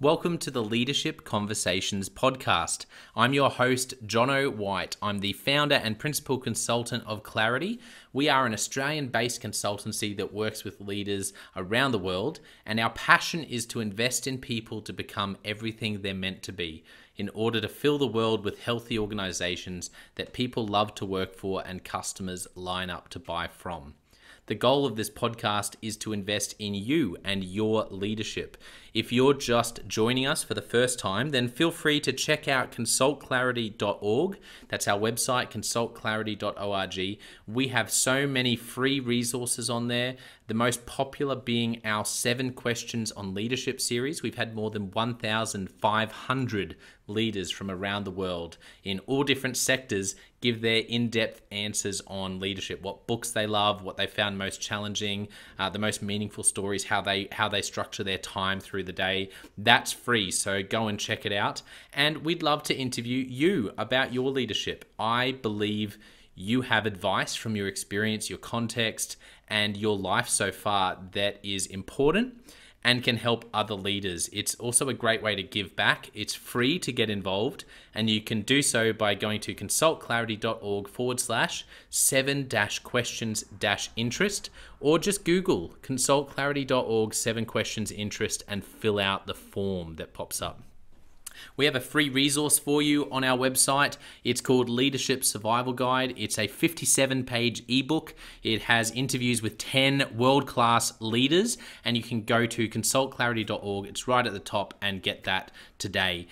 Welcome to the Leadership Conversations podcast. I'm your host, Jono White. I'm the founder and principal consultant of Clarity. We are an Australian-based consultancy that works with leaders around the world, and our passion is to invest in people to become everything they're meant to be in order to fill the world with healthy organizations that people love to work for and customers line up to buy from. The goal of this podcast is to invest in you and your leadership. If you're just joining us for the first time, then feel free to check out consultclarity.org. That's our website, consultclarity.org. We have so many free resources on there. The most popular being our 7 Questions on Leadership series. We've had more than 1,500 leaders from around the world in all different sectors give their in-depth answers on leadership, what books they love, what they found most challenging, the most meaningful stories, how they structure their time through the day. That's free, so go and check it out. And we'd love to interview you about your leadership. I believe you have advice from your experience, your context, and your life so far that is important and can help other leaders. It's also a great way to give back. It's free to get involved, and you can do so by going to consultclarity.org/7-questions-interest, or just Google consultclarity.org 7 questions interest and fill out the form that pops up. We have a free resource for you on our website. It's called Leadership Survival Guide. It's a 57-page ebook. It has interviews with 10 world-class leaders, and you can go to consultclarity.org. It's right at the top, and get that today.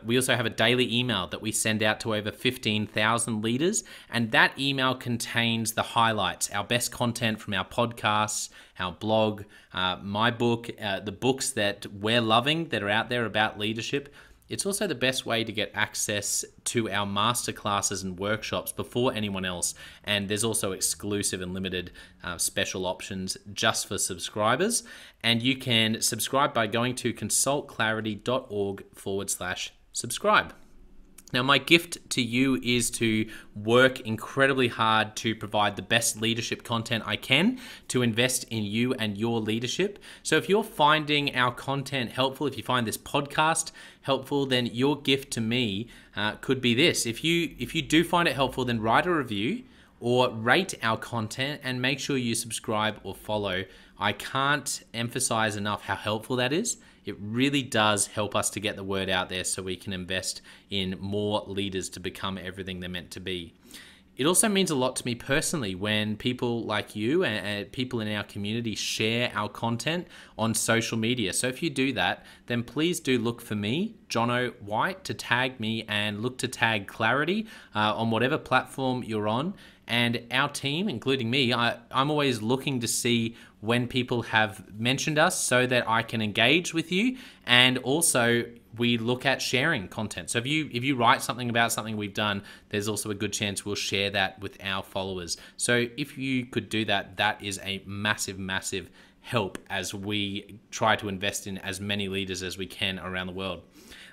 We also have a daily email that we send out to over 15,000 leaders, and that email contains the highlights, our best content from our podcasts, our blog, my book, the books that we're loving that are out there about leadership. It's also the best way to get access to our masterclasses and workshops before anyone else. And there's also exclusive and limited special options just for subscribers. And you can subscribe by going to consultclarity.org/subscribe. Now, my gift to you is to work incredibly hard to provide the best leadership content I can to invest in you and your leadership. So if you're finding our content helpful, if you find this podcast helpful, then your gift to me could be this. If you do find it helpful, then write a review or rate our content and make sure you subscribe or follow. I can't emphasize enough how helpful that is. It really does help us to get the word out there so we can invest in more leaders to become everything they're meant to be. It also means a lot to me personally when people like you and people in our community share our content on social media. So if you do that, then please do look for me, Jono White, to tag me, and look to tag Clarity on whatever platform you're on. And our team, including me, I'm always looking to see when people have mentioned us so that I can engage with you. And also we look at sharing content. So if you write something about something we've done, there's also a good chance we'll share that with our followers. So if you could do that, that is a massive, massive help as we try to invest in as many leaders as we can around the world.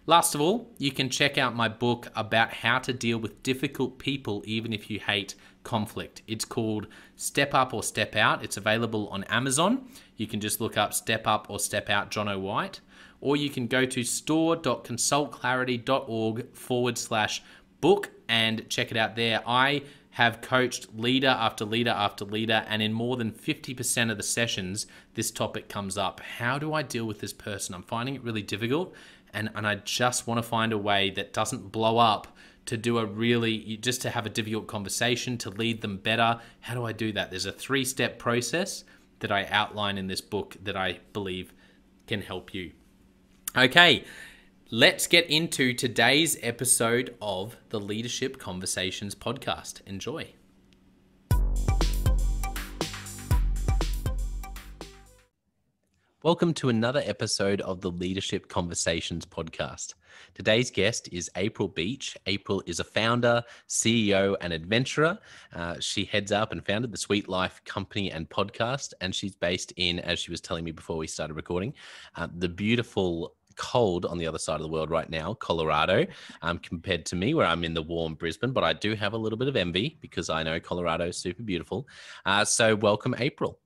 Last of all, you can check out my book about how to deal with difficult people even if you hate conflict. It's called Step Up or Step Out. It's available on Amazon. You can just look up Step Up or Step Out Jono White, or you can go to store.consultclarity.org/book and check it out there. I have coached leader after leader after leader, and in more than 50% of the sessions, this topic comes up. How do I deal with this person? I'm finding it really difficult, and I just want to find a way that doesn't blow up to do just to have a difficult conversation, to lead them better. How do I do that? There's a 3-step process that I outline in this book that I believe can help you. Okay, let's get into today's episode of the Leadership Conversations podcast. Enjoy. Welcome to another episode of the Leadership Conversations podcast. Today's guest is April Beach. April is a founder, CEO, and adventurer. She heads up and founded the SweetLife company and podcast, and she's based in, as she was telling me before we started recording, the beautiful cold on the other side of the world right now, Colorado, compared to me where I'm in the warm Brisbane, but I do have a little bit of envy because I know Colorado is super beautiful. So welcome, April.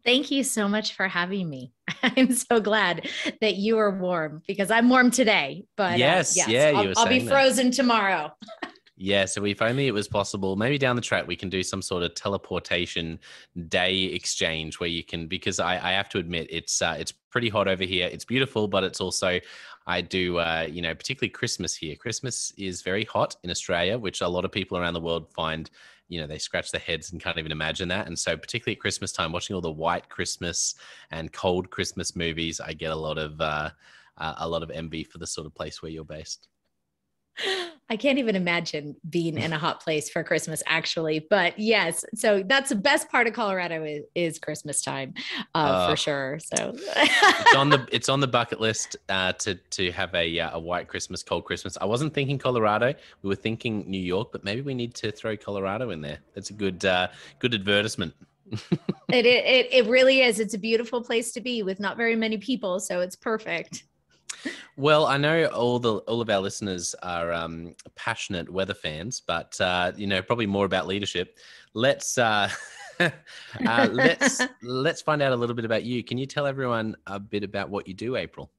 Thank you so much for having me. I'm so glad that you are warm because I'm warm today, but Yes, yes, yeah, you I'll, were I'll be saying that. frozen tomorrow. Yeah, so if only it was possible, maybe down the track we can do some sort of teleportation day exchange where you can, because I have to admit it's pretty hot over here. It's beautiful, but it's also I do particularly Christmas here. Christmas is very hot in Australia, which a lot of people around the world find, they scratch their heads and can't even imagine that. And so particularly at Christmas time, watching all the white Christmas and cold Christmas movies, I get a lot of envy for the sort of place where you're based. I can't even imagine being in a hot place for Christmas, actually. But yes, so that's the best part of Colorado is Christmas time, for Uh, sure. So it's on the bucket list to have a white Christmas, cold Christmas. I wasn't thinking Colorado. We were thinking New York, but maybe we need to throw Colorado in there. That's a good advertisement. it really is. It's a beautiful place to be with not very many people, so it's perfect. Well, I know all of our listeners are passionate weather fans, but probably more about leadership. Let's let's find out a little bit about you. Can you tell everyone a bit about what you do, April?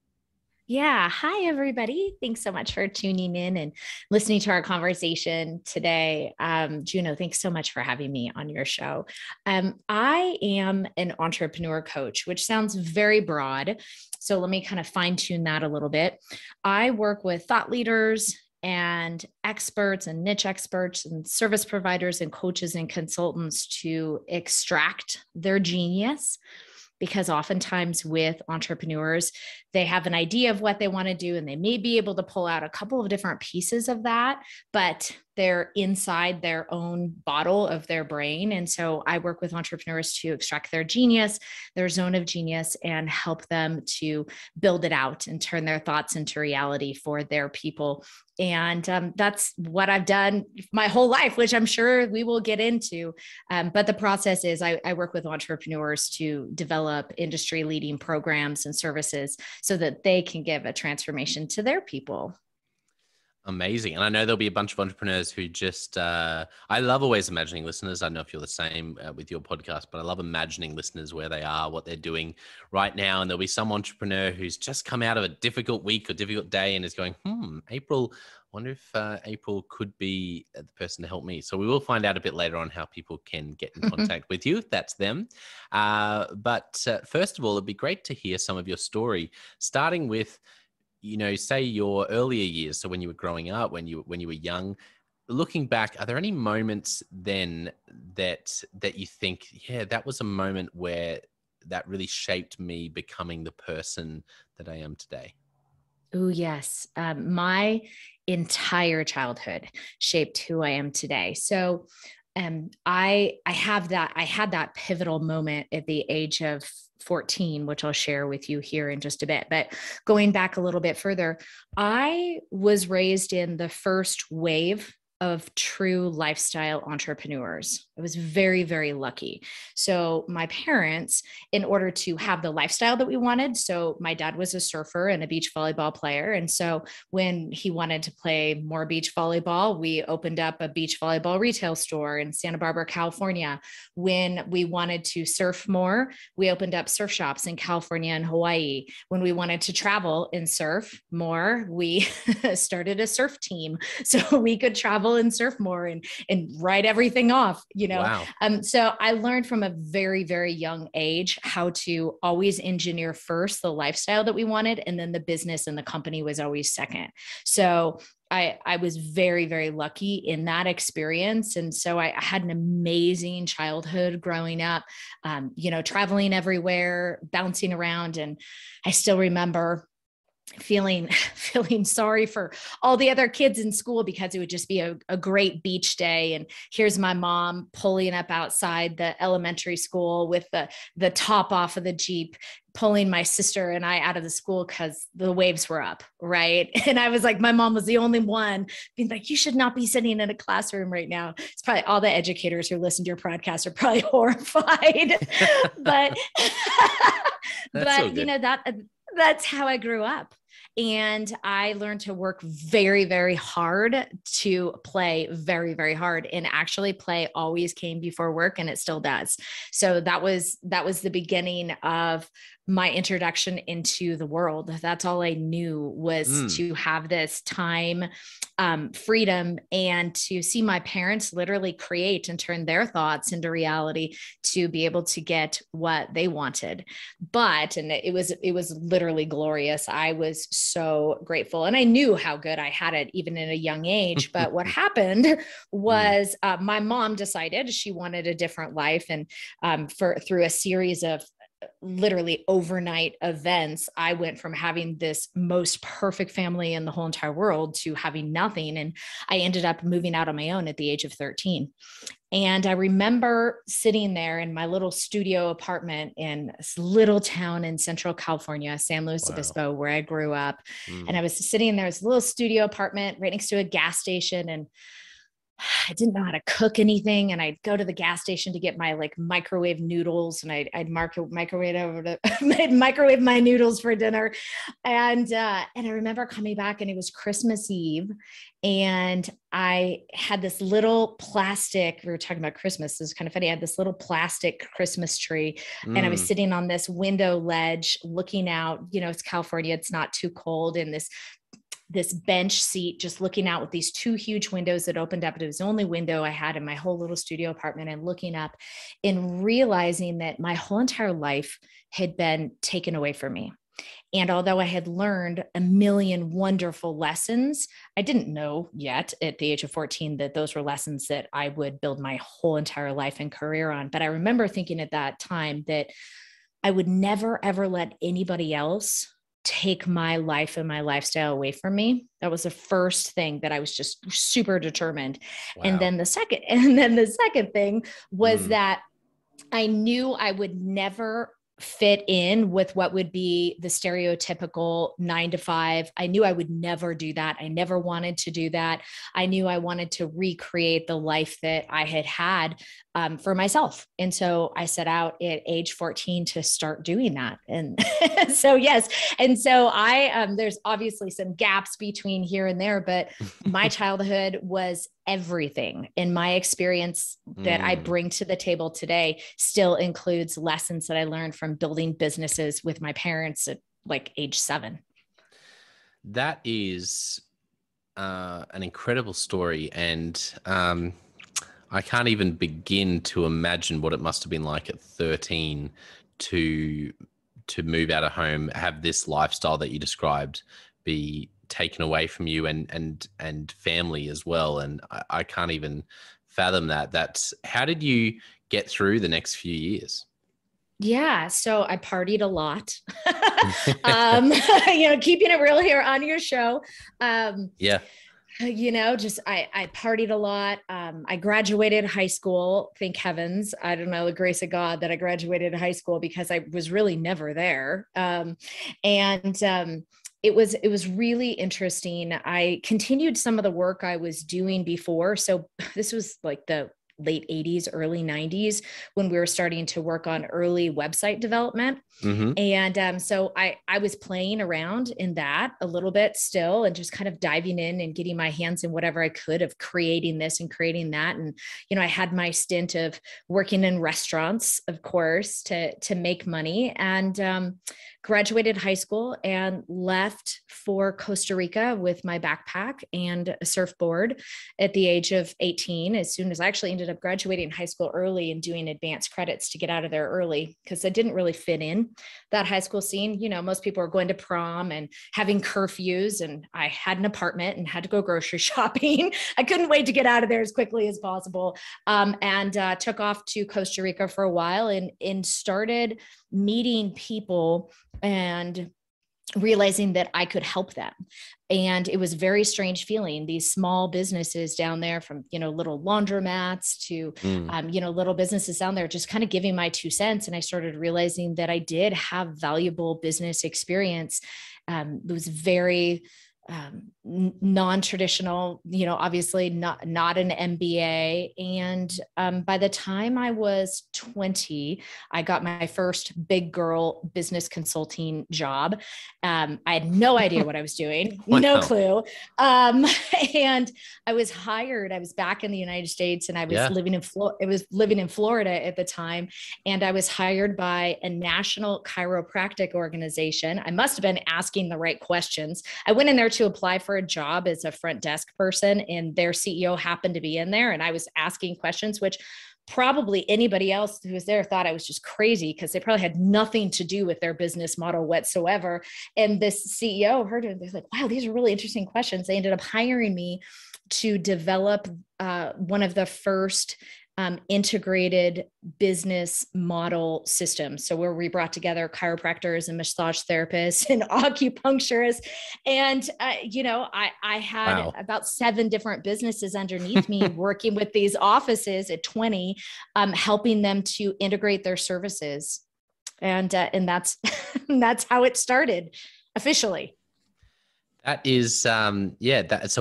Yeah. Hi, everybody. Thanks so much for tuning in and listening to our conversation today. Juno, thanks so much for having me on your show. I am an entrepreneur coach, which sounds very broad. So let me kind of fine tune that a little bit. I work with thought leaders and experts and niche experts and service providers and coaches and consultants to extract their genius, because oftentimes with entrepreneurs, they have an idea of what they want to do and they may be able to pull out a couple of different pieces of that, but they're inside their own bottle of their brain. And so I work with entrepreneurs to extract their genius, their zone of genius, and help them to build it out and turn their thoughts into reality for their people. And that's what I've done my whole life, which I'm sure we will get into. But the process is I work with entrepreneurs to develop industry leading programs and services so that they can give a transformation to their people. Amazing. And I know there'll be a bunch of entrepreneurs who just, I love always imagining listeners. I don't know if you're the same with your podcast, but I love imagining listeners where they are, what they're doing right now. And there'll be some entrepreneur who's just come out of a difficult week or difficult day and is going, April, I wonder if April could be the person to help me. So we will find out a bit later on how people can get in contact with you, if that's them. But first of all, it'd be great to hear some of your story, starting with, say your earlier years. So when you were growing up, when you were young, looking back, are there any moments then that you think, yeah, that was a moment where that really shaped me becoming the person that I am today? Oh, yes. My entire childhood shaped who I am today. So I had that pivotal moment at the age of 14, which I'll share with you here in just a bit. But going back a little bit further, I was raised in the first wave of true lifestyle entrepreneurs. I was very, very lucky. So my parents, in order to have the lifestyle that we wanted, so my dad was a surfer and a beach volleyball player. And so when he wanted to play more beach volleyball, we opened up a beach volleyball retail store in Santa Barbara, California. When we wanted to surf more, we opened up surf shops in California and Hawaii. When we wanted to travel and surf more, we started a surf team so we could travel and surf more and write everything off, Wow. So I learned from a very, very young age how to always engineer first the lifestyle that we wanted, and then the business and the company was always second. So I was very, very lucky in that experience. And so I had an amazing childhood growing up, traveling everywhere, bouncing around. And I still remember feeling sorry for all the other kids in school because it would just be a great beach day. And here's my mom pulling up outside the elementary school with the top off of the Jeep, pulling my sister and I out of the school because the waves were up. Right. And I was like, my mom was the only one being like, you should not be sitting in a classroom right now. It's probably all the educators who listen to your podcast are probably horrified, but, That's so but good. that's how I grew up. And I learned to work very, very hard to play very, very hard. And actually play always came before work, and it still does. So that was the beginning of my introduction into the world. That's all I knew was to have this time, freedom, and to see my parents literally create and turn their thoughts into reality to be able to get what they wanted. And it was literally glorious. I was so grateful, and I knew how good I had it even in a young age. But what happened was my mom decided she wanted a different life, and through a series of literally overnight events, I went from having this most perfect family in the whole entire world to having nothing. And I ended up moving out on my own at the age of 13. And I remember sitting there in my little studio apartment in this little town in Central California, San Luis Obispo, where I grew up. And I was sitting there, this little studio apartment right next to a gas station. And I didn't know how to cook anything. And I'd go to the gas station to get my microwave noodles, and I'd microwave my noodles for dinner. And I remember coming back, and it was Christmas Eve. And I had this little plastic, we were talking about Christmas. This is kind of funny. I had this little plastic Christmas tree, and I was sitting on this window ledge looking out, it's California. It's not too cold. And this bench seat, just looking out with these two huge windows that opened up. It was the only window I had in my whole little studio apartment, and looking up and realizing that my whole entire life had been taken away from me. And although I had learned a million wonderful lessons, I didn't know yet at the age of 14 that those were lessons that I would build my whole entire life and career on. But I remember thinking at that time that I would never, ever let anybody else take my life and my lifestyle away from me. That was the first thing that I was just super determined. Wow. And then the second thing was that I knew I would never fit in with what would be the stereotypical 9 to 5. I knew I would never do that. I never wanted to do that. I knew I wanted to recreate the life that I had for myself. And so I set out at age 14 to start doing that. And so, yes. And so there's obviously some gaps between here and there, but my childhood was everything. And my experience that I bring to the table today still includes lessons that I learned from building businesses with my parents at age 7. That is an incredible story. And I can't even begin to imagine what it must have been like at 13 to move out of home, have this lifestyle that you described be taken away from you and family as well. And I can't even fathom that. How did you get through the next few years? Yeah. So I partied a lot, keeping it real here on your show. Yeah. I partied a lot. I graduated high school. Thank heavens. I don't know, the grace of God that I graduated high school, because I was really never there. It was really interesting. I continued some of the work I was doing before. So this was the late 80s, early 90s, when we were starting to work on early website development. Mm-hmm. And so I was playing around in that a little bit still, and just kind of diving in and getting my hands in whatever I could of creating this and creating that. And, I had my stint of working in restaurants, of course, to make money, and graduated high school and left for Costa Rica with my backpack and a surfboard at the age of 18. As soon as I actually ended up graduating high school early and doing advanced credits to get out of there early, because I didn't really fit in that high school scene. Most people are going to prom and having curfews, and I had an apartment and had to go grocery shopping. I couldn't wait to get out of there as quickly as possible. And took off to Costa Rica for a while and started meeting people and realizing that I could help them. And it was a very strange feeling. These small businesses down there, from, little laundromats to, little businesses down there, just kind of giving my 2 cents. And I started realizing that I did have valuable business experience. It was very non-traditional, obviously not an MBA. And by the time I was 20, I got my first big girl business consulting job. I had no idea what I was doing, Wow. no clue. And I was hired. I was back in the United States, and I was living in Florida at the time. And I was hired by a national chiropractic organization. I must have been asking the right questions. I went in there to apply for a job as a front desk person, and their CEO happened to be in there. And I was asking questions, which probably anybody else who was there thought I was just crazy, because they probably had nothing to do with their business model whatsoever. And this CEO heard it, and they're like, wow, these are really interesting questions. They ended up hiring me to develop one of the first integrated business model systems. So where we brought together chiropractors and massage therapists and acupuncturists. And, I had about 7 different businesses underneath me working with these offices at 20, helping them to integrate their services. And that's, that's how it started officially. That is, so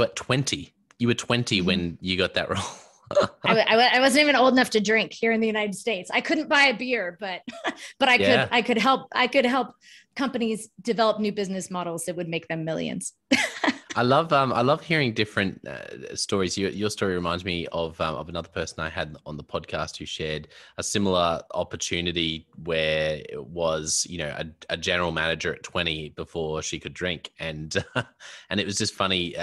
at 20, you were 20 when you got that role. I wasn't even old enough to drink here in the United States. I couldn't buy a beer, but I could help companies develop new business models that would make them millions. I love hearing different stories. Your story reminds me of another person I had on the podcast who shared a similar opportunity where it was, a general manager at 20 before she could drink, and and it was just funny,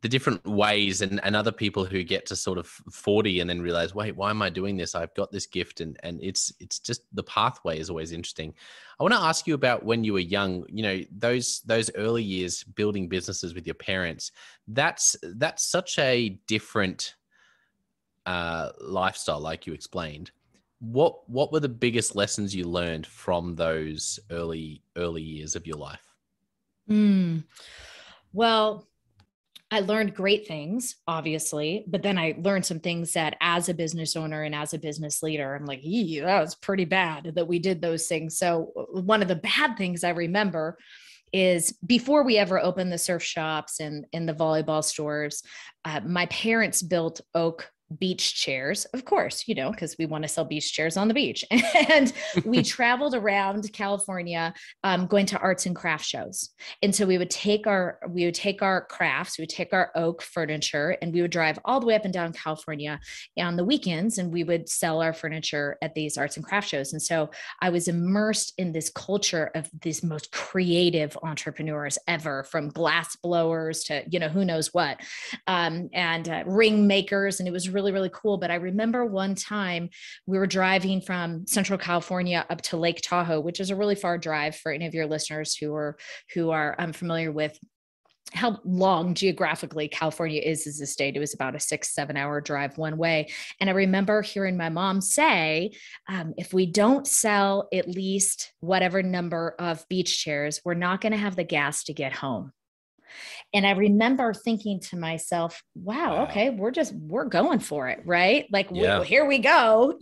the different ways, and other people who get to sort of 40 and then realize, wait, why am I doing this? I've got this gift, and it's just, the pathway is always interesting. I want to ask you about when you were young, those early years building businesses with your parents. That's such a different lifestyle, like you explained. What were the biggest lessons you learned from those early years of your life? Well, I learned great things, obviously, but then I learned some things that as a business owner and as a business leader, I'm like, that was pretty bad that we did those things. So one of the bad things I remember is before we ever opened the surf shops and in the volleyball stores, my parents built oak beach chairs, of course, because we want to sell beach chairs on the beach. And we traveled around California, going to arts and craft shows. And so we would take our crafts, we would take our oak furniture, and we would drive all the way up and down California on the weekends, and we would sell our furniture at these arts and craft shows. And so I was immersed in this culture of these most creative entrepreneurs ever, from glass blowers to, who knows what, and ring makers. And it was really, really cool. But I remember one time we were driving from Central California up to Lake Tahoe, which is a really far drive for any of your listeners who are familiar with how long geographically California is as a state. It was about a 6-7 hour drive one way. And I remember hearing my mom say, if we don't sell at least whatever number of beach chairs, we're not going to have the gas to get home. And I remember thinking to myself, wow, okay, we're going for it. Right. Like, here we go,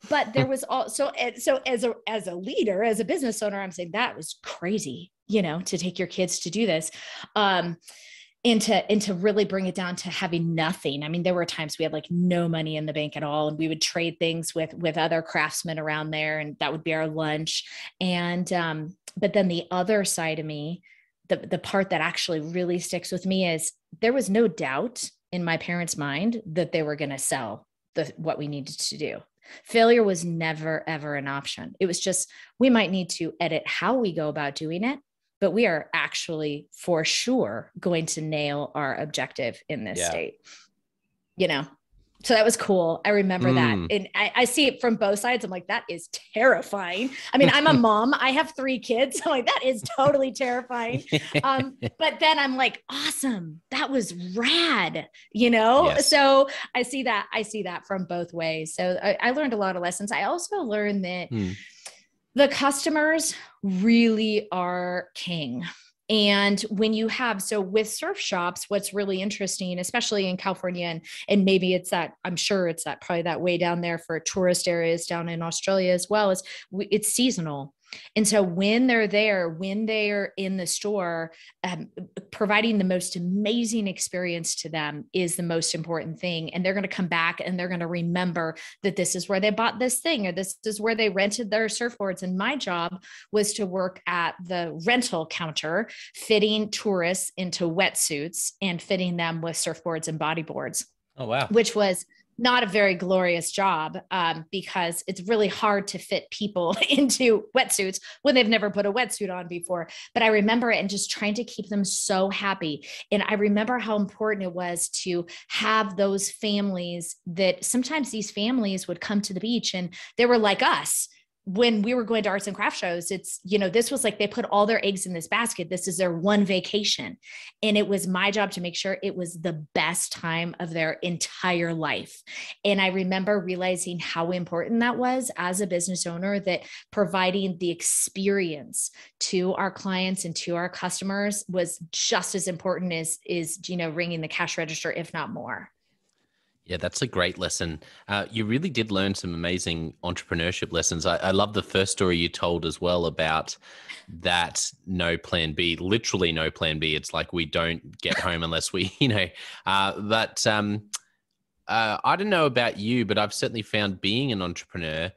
but there was also, so as a leader, as a business owner, I'm saying that was crazy, to take your kids to do this. And to really bring it down to having nothing. I mean, there were times we had like no money in the bank at all, and we would trade things with other craftsmen around there, and that would be our lunch. And, but then the other side of me, the part that actually really sticks with me, is there was no doubt in my parents' mind that they were going to sell what we needed to do. Failure was never, ever an option. It was just, we might need to edit how we go about doing it, but we are actually for sure going to nail our objective in this state, So that was cool. I remember that. And I see it from both sides. I'm like, that is terrifying. I mean, I'm a mom. I have 3 kids. I'm like, that is totally terrifying. But then I'm like, awesome. That was rad, Yes. So I see that from both ways. So I learned a lot of lessons. I also learned that the customers really are king. And when you have, so with surf shops, what's really interesting, especially in California, and maybe I'm sure it's probably that way down there for tourist areas down in Australia as well, is it's seasonal. And so when they're there, when they're in the store, providing the most amazing experience to them is the most important thing. And they're going to come back and they're going to remember that this is where they bought this thing, or this is where they rented their surfboards. And my job was to work at the rental counter, fitting tourists into wetsuits and fitting them with surfboards and bodyboards. Oh, wow. Which was not a very glorious job, because it's really hard to fit people into wetsuits when they've never put a wetsuit on before. But I remember it and just trying to keep them so happy. And I remember how important it was to have those families, that sometimes these families would come to the beach and they were like us. When we were going to arts and craft shows, it's, this was like they put all their eggs in this basket. This is their one vacation. And it was my job to make sure it was the best time of their entire life. And I remember realizing how important that was as a business owner, that providing the experience to our clients and to our customers was just as important as ringing the cash register, if not more. Yeah, that's a great lesson. You really did learn some amazing entrepreneurship lessons. I love the first story you told as well about that no plan B, literally no plan B. It's like we don't get home unless we, I don't know about you, but I've certainly found being an entrepreneur,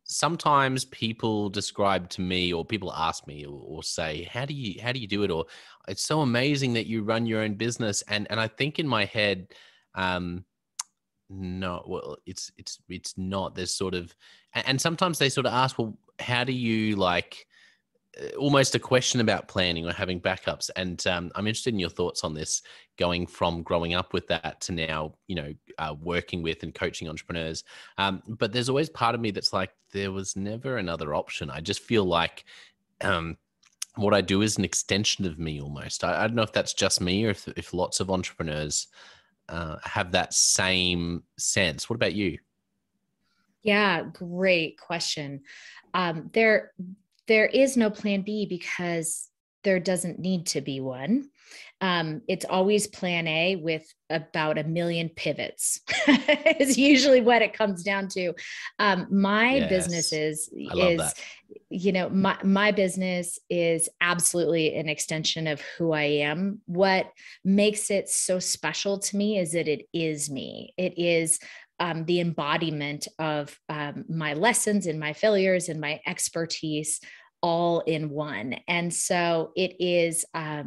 sometimes people describe to me, or people ask me or say, how do you do it? Or it's so amazing that you run your own business. And I think in my head, no, well, it's not. There's sort of, and sometimes they sort of ask, well, how do you almost a question about planning or having backups. And I'm interested in your thoughts on this, going from growing up with that to now, working with and coaching entrepreneurs. But there's always part of me that's like, there was never another option. I just feel like what I do is an extension of me almost. I don't know if that's just me or if lots of entrepreneurs have that same sense. What about you? Yeah, great question. There is no plan B because there doesn't need to be one. It's always plan A with about 1 million pivots is usually what it comes down to. My business my business is absolutely an extension of who I am. What makes it so special to me is that it is me. It is the embodiment of my lessons and my failures and my expertise all in one. And so it is, not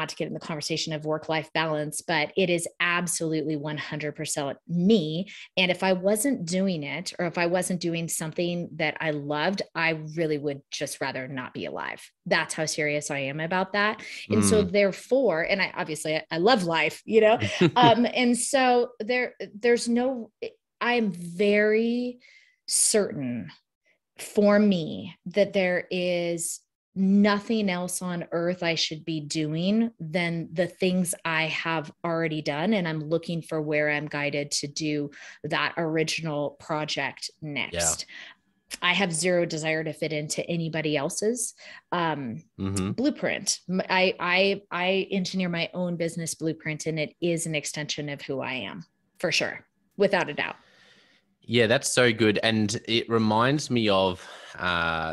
to get in the conversation of work-life balance, but it is absolutely 100% me. And if I wasn't doing it, or if I wasn't doing something that I loved, I really would just rather not be alive. That's how serious I am about that. And so therefore, and I love life, and so I'm very certain for me that there is nothing else on earth I should be doing than the things I have already done. And I'm looking for where I'm guided to do that original project next. Yeah. I have zero desire to fit into anybody else's blueprint. I engineer my own business blueprint, and it is an extension of who I am, for sure, without a doubt. Yeah, that's so good. And it reminds me of,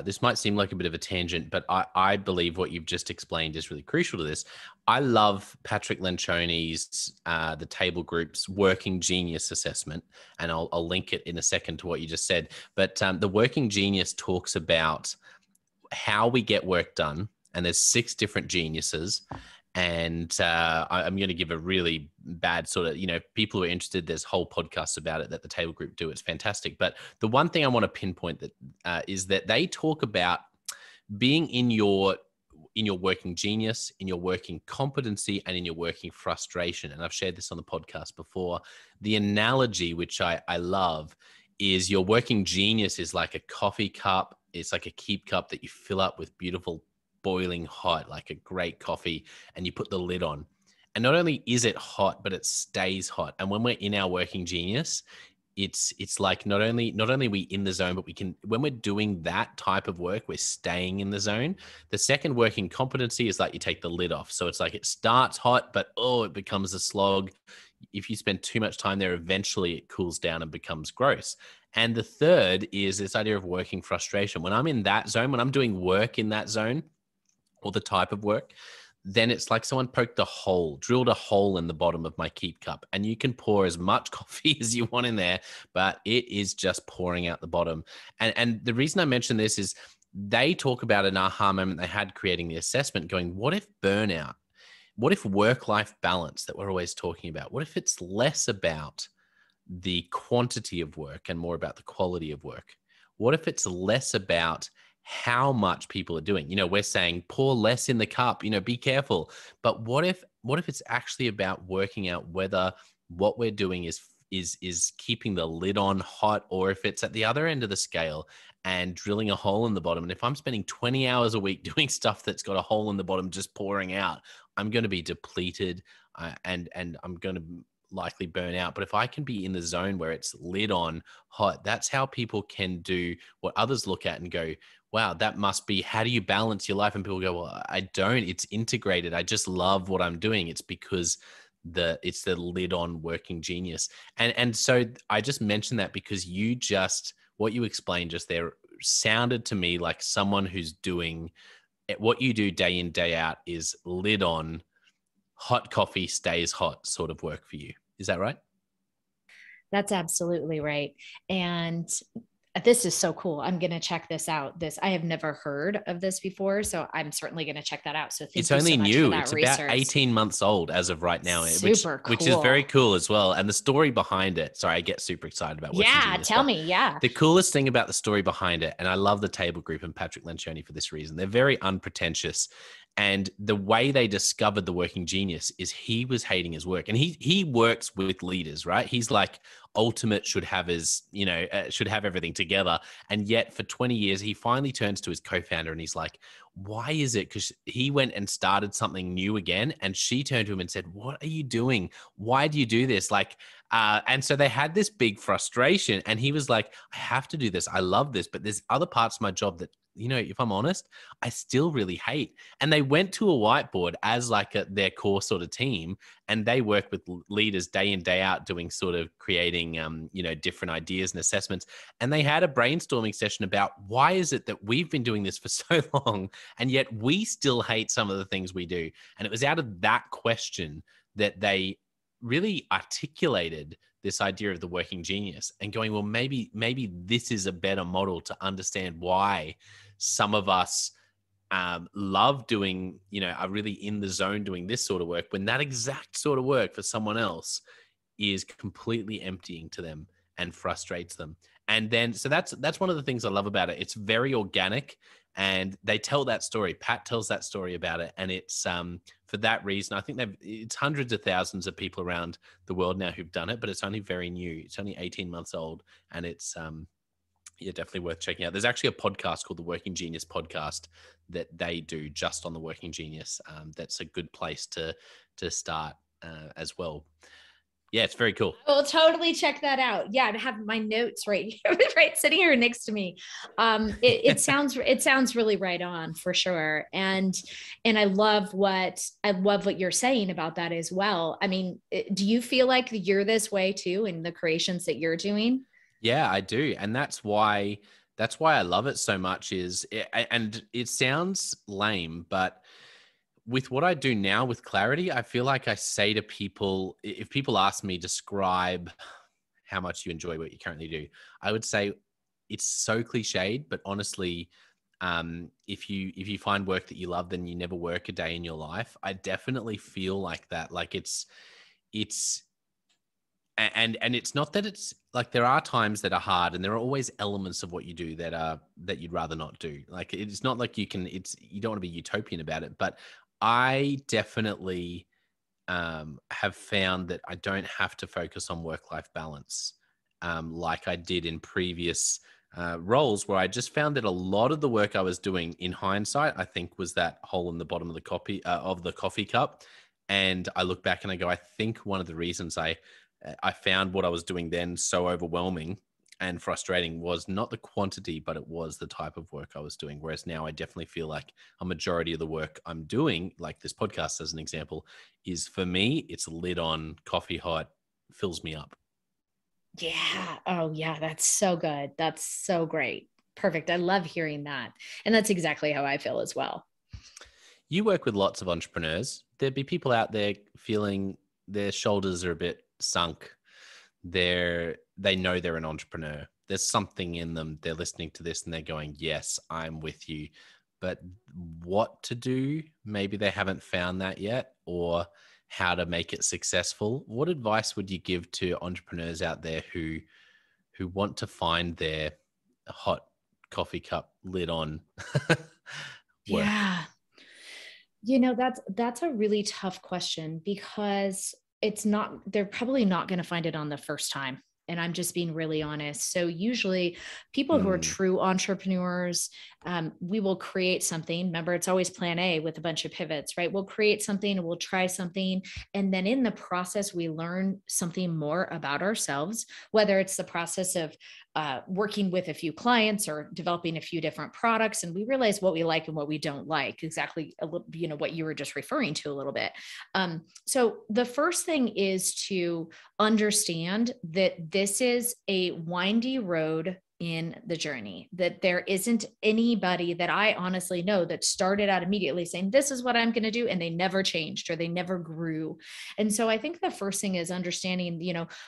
this might seem like a bit of a tangent, but I believe what you've just explained is really crucial to this. I love Patrick Lencioni's, the Table Group's Working Genius assessment, and I'll link it in a second to what you just said. But the Working Genius talks about how we get work done, and there's 6 different geniuses. And I'm going to give a really bad sort of, people who are interested, there's whole podcasts about it that the Table Group do. It's fantastic. But the one thing I want to pinpoint that is that they talk about being in your working genius, in your working competency, and in your working frustration. And I've shared this on the podcast before. The analogy, which I love, is your working genius is like a coffee cup. It's like a keep cup that you fill up with beautiful boiling hot, like a great coffee, and you put the lid on. And not only is it hot, but it stays hot. And when we're in our working genius, it's like not only are we in the zone, but when we're doing that type of work, we're staying in the zone. The second working competency is like you take the lid off. So it's like it starts hot, but it becomes a slog. If you spend too much time there, eventually it cools down and becomes gross. And the third is this idea of working frustration. When I'm in that zone, when I'm doing work in that zone or the type of work, then it's like someone poked a hole, drilled a hole in the bottom of my keep cup. And you can pour as much coffee as you want in there, but it is just pouring out the bottom. And the reason I mention this is they talk about an aha moment they had creating the assessment, going, what if burnout, what if work-life balance that we're always talking about, what if it's less about the quantity of work and more about the quality of work? What if it's less about how much people are doing? We're saying pour less in the cup, be careful. But what if it's actually about working out whether what we're doing is keeping the lid on hot, or if it's at the other end of the scale and drilling a hole in the bottom? And if I'm spending 20 hours a week doing stuff that's got a hole in the bottom just pouring out, I'm going to be depleted, and I'm going to likely burn out. But if I can be in the zone where it's lid on hot, that's how people can do what others look at and go, wow, that must be, how do you balance your life? And people go, well, I don't, it's integrated. I just love what I'm doing. It's because it's the lid on working genius. And so I just mentioned that because what you explained just there sounded to me like someone who's doing what you do day in, day out is lid on, hot coffee stays hot sort of work for you. Is that right? That's absolutely right. And this is so cool. I'm going to check this out. I have never heard of this before, so I'm certainly going to check that out. So thank you so much for that research. It's only new. It's about 18 months old as of right now, super cool. Which is very cool as well. And the story behind it. Sorry, I get super excited about working genius. Tell me. Yeah. The coolest thing about the story behind it, and I love the Table Group and Patrick Lencioni for this reason. They're very unpretentious. And the way they discovered the working genius is he was hating his work, and he works with leaders, right? He's like ultimate should have everything together. And yet for 20 years, he finally turns to his co-founder and he's like, why is it? Because he went and started something new again. And she turned to him and said, what are you doing? Why do you do this? And so they had this big frustration, and he was like, I have to do this. I love this, but there's other parts of my job that, if I'm honest, I still really hate. And they went to a whiteboard as their core sort of team, and they work with leaders day in, day out doing sort of creating, different ideas and assessments. And they had a brainstorming session about why is it that we've been doing this for so long, and yet we still hate some of the things we do. And it was out of that question that they really articulated this idea of the working genius and going, well, maybe this is a better model to understand why some of us love doing, are really in the zone doing this sort of work, when that exact sort of work for someone else is completely emptying to them and frustrates them. And then, so that's one of the things I love about it. It's very organic, and they tell that story. Pat tells that story about it. And it's, for that reason, I think it's hundreds of thousands of people around the world now who've done it, but it's only very new. It's only 18 months old, and it's, definitely worth checking out. There's actually a podcast called the Working Genius Podcast that they do just on the Working Genius. That's a good place to start as well. Yeah, it's very cool. I will totally check that out. Yeah, to have my notes right sitting here next to me. It sounds really right on for sure. And I love what you're saying about that as well. I mean, do you feel like you're this way too in the creations that you're doing? Yeah, I do. And that's why I love it so much and it sounds lame, but with what I do now with clarity, I feel like I say to people, if people ask me, describe how much you enjoy what you currently do, I would say it's so cliched, but honestly, if you find work that you love, then you never work a day in your life. I definitely feel like that. Like it's not that it's like, there are times that are hard, and there are always elements of what you do that you'd rather not do. Like, it's not like you don't want to be utopian about it, but I definitely have found that I don't have to focus on work-life balance like I did in previous roles, where I just found that a lot of the work I was doing, in hindsight, I think was that hole in the bottom of the coffee cup. And I look back and I go, I think one of the reasons I found what I was doing then so overwhelming and frustrating was not the quantity, but it was the type of work I was doing. Whereas now I definitely feel like a majority of the work I'm doing, like this podcast as an example, is, for me, it's lid on, coffee hot, fills me up. Yeah. Oh, yeah. That's so good. That's so great. Perfect. I love hearing that. And that's exactly how I feel as well. You work with lots of entrepreneurs. There'd be people out there feeling their shoulders are a bit sunk. They know they're an entrepreneur. There's something in them. They're listening to this and they're going, yes, I'm with you. But what to do? Maybe they haven't found that yet, or how to make it successful. What advice would you give to entrepreneurs out there who want to find their hot coffee cup lid on work? Yeah. That's a really tough question because they're probably not going to find it on the first time. And I'm just being really honest. So usually people who are Mm, true entrepreneurs, we will create something. Remember, it's always plan A with a bunch of pivots, right? We'll create something and we'll try something. And then in the process, we learn something more about ourselves, whether it's the process of working with a few clients or developing a few different products, and we realize what we like and what we don't like. Exactly, what you were just referring to a little bit. So the first thing is to understand that this is a windy road in the journey, that there isn't anybody that I honestly know that started out immediately saying, this is what I'm going to do. And they never changed or they never grew. And so I think the first thing is understanding,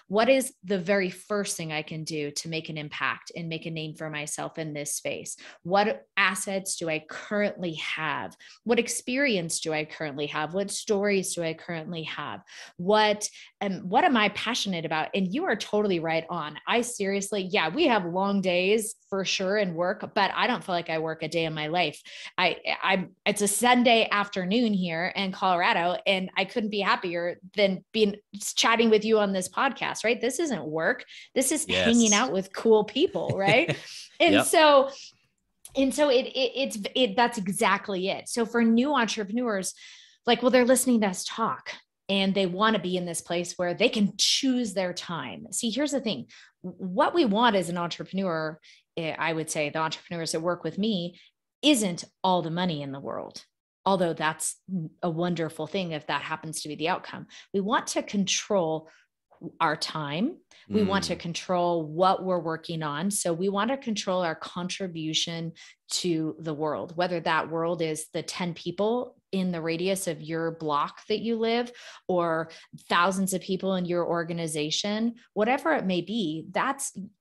what is the very first thing I can do to make an impact and make a name for myself in this space? What assets do I currently have? What experience do I currently have? What stories do I currently have? What am I passionate about? And you are totally right on. I seriously, yeah, we have long days for sure in work, but I don't feel like I work a day in my life. It's a Sunday afternoon here in Colorado, and I couldn't be happier than being chatting with you on this podcast, right? This isn't work. This is hanging yes. out with cool people, right? and Yep. so that's exactly it. So for new entrepreneurs, they're listening to us talk and they want to be in this place where they can choose their time. See, here's the thing. What we want as an entrepreneur, I would say the entrepreneurs that work with me, isn't all the money in the world. Although that's a wonderful thing if that happens to be the outcome. We want to control our time. We want to Mm, control what we're working on. So we want to control our contribution to the world, whether that world is the 10 people in the radius of your block that you live or thousands of people in your organization, whatever it may be.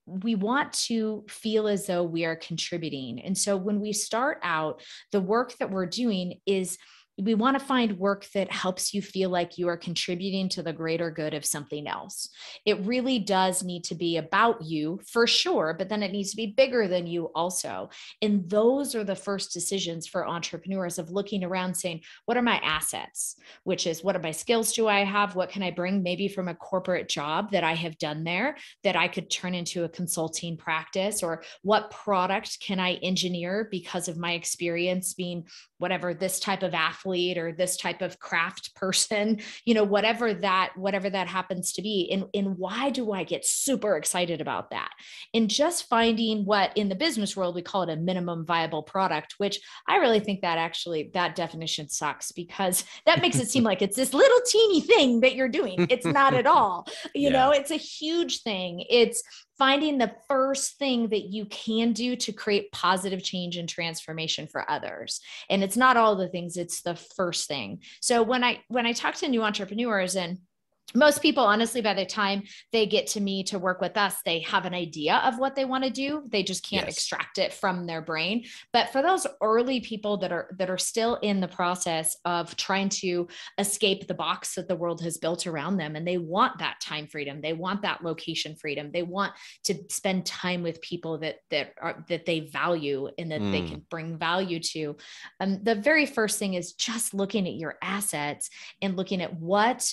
We want to feel as though we are contributing. And so when we start out, the work that we're doing is we want to find work that helps you feel like you are contributing to the greater good of something else. It really does need to be about you for sure, but then it needs to be bigger than you also. And those are the first decisions for entrepreneurs of looking around saying, what are my assets? Which is, what are my skills do I have? What can I bring maybe from a corporate job that I have done there that I could turn into a consulting practice? Or what product can I engineer because of my experience being whatever, this type of athlete or this type of craft person, whatever that happens to be. And why do I get super excited about that? And just finding what in the business world, we call it a minimum viable product, which I really think that actually that definition sucks because that makes it seem like it's this little teeny thing that you're doing. It's not at all. yeah. It's a huge thing. It's finding the first thing that you can do to create positive change and transformation for others. And it's not all the things, it's the first thing. So when I talk to new entrepreneurs, and most people, honestly, by the time they get to me to work with us, they have an idea of what they want to do. They just can't Yes. extract it from their brain. But for those early people that are still in the process of trying to escape the box that the world has built around them, and they want that time freedom, they want that location freedom, they want to spend time with people that they value and that they Mm, can bring value to. The very first thing is just looking at your assets and looking at what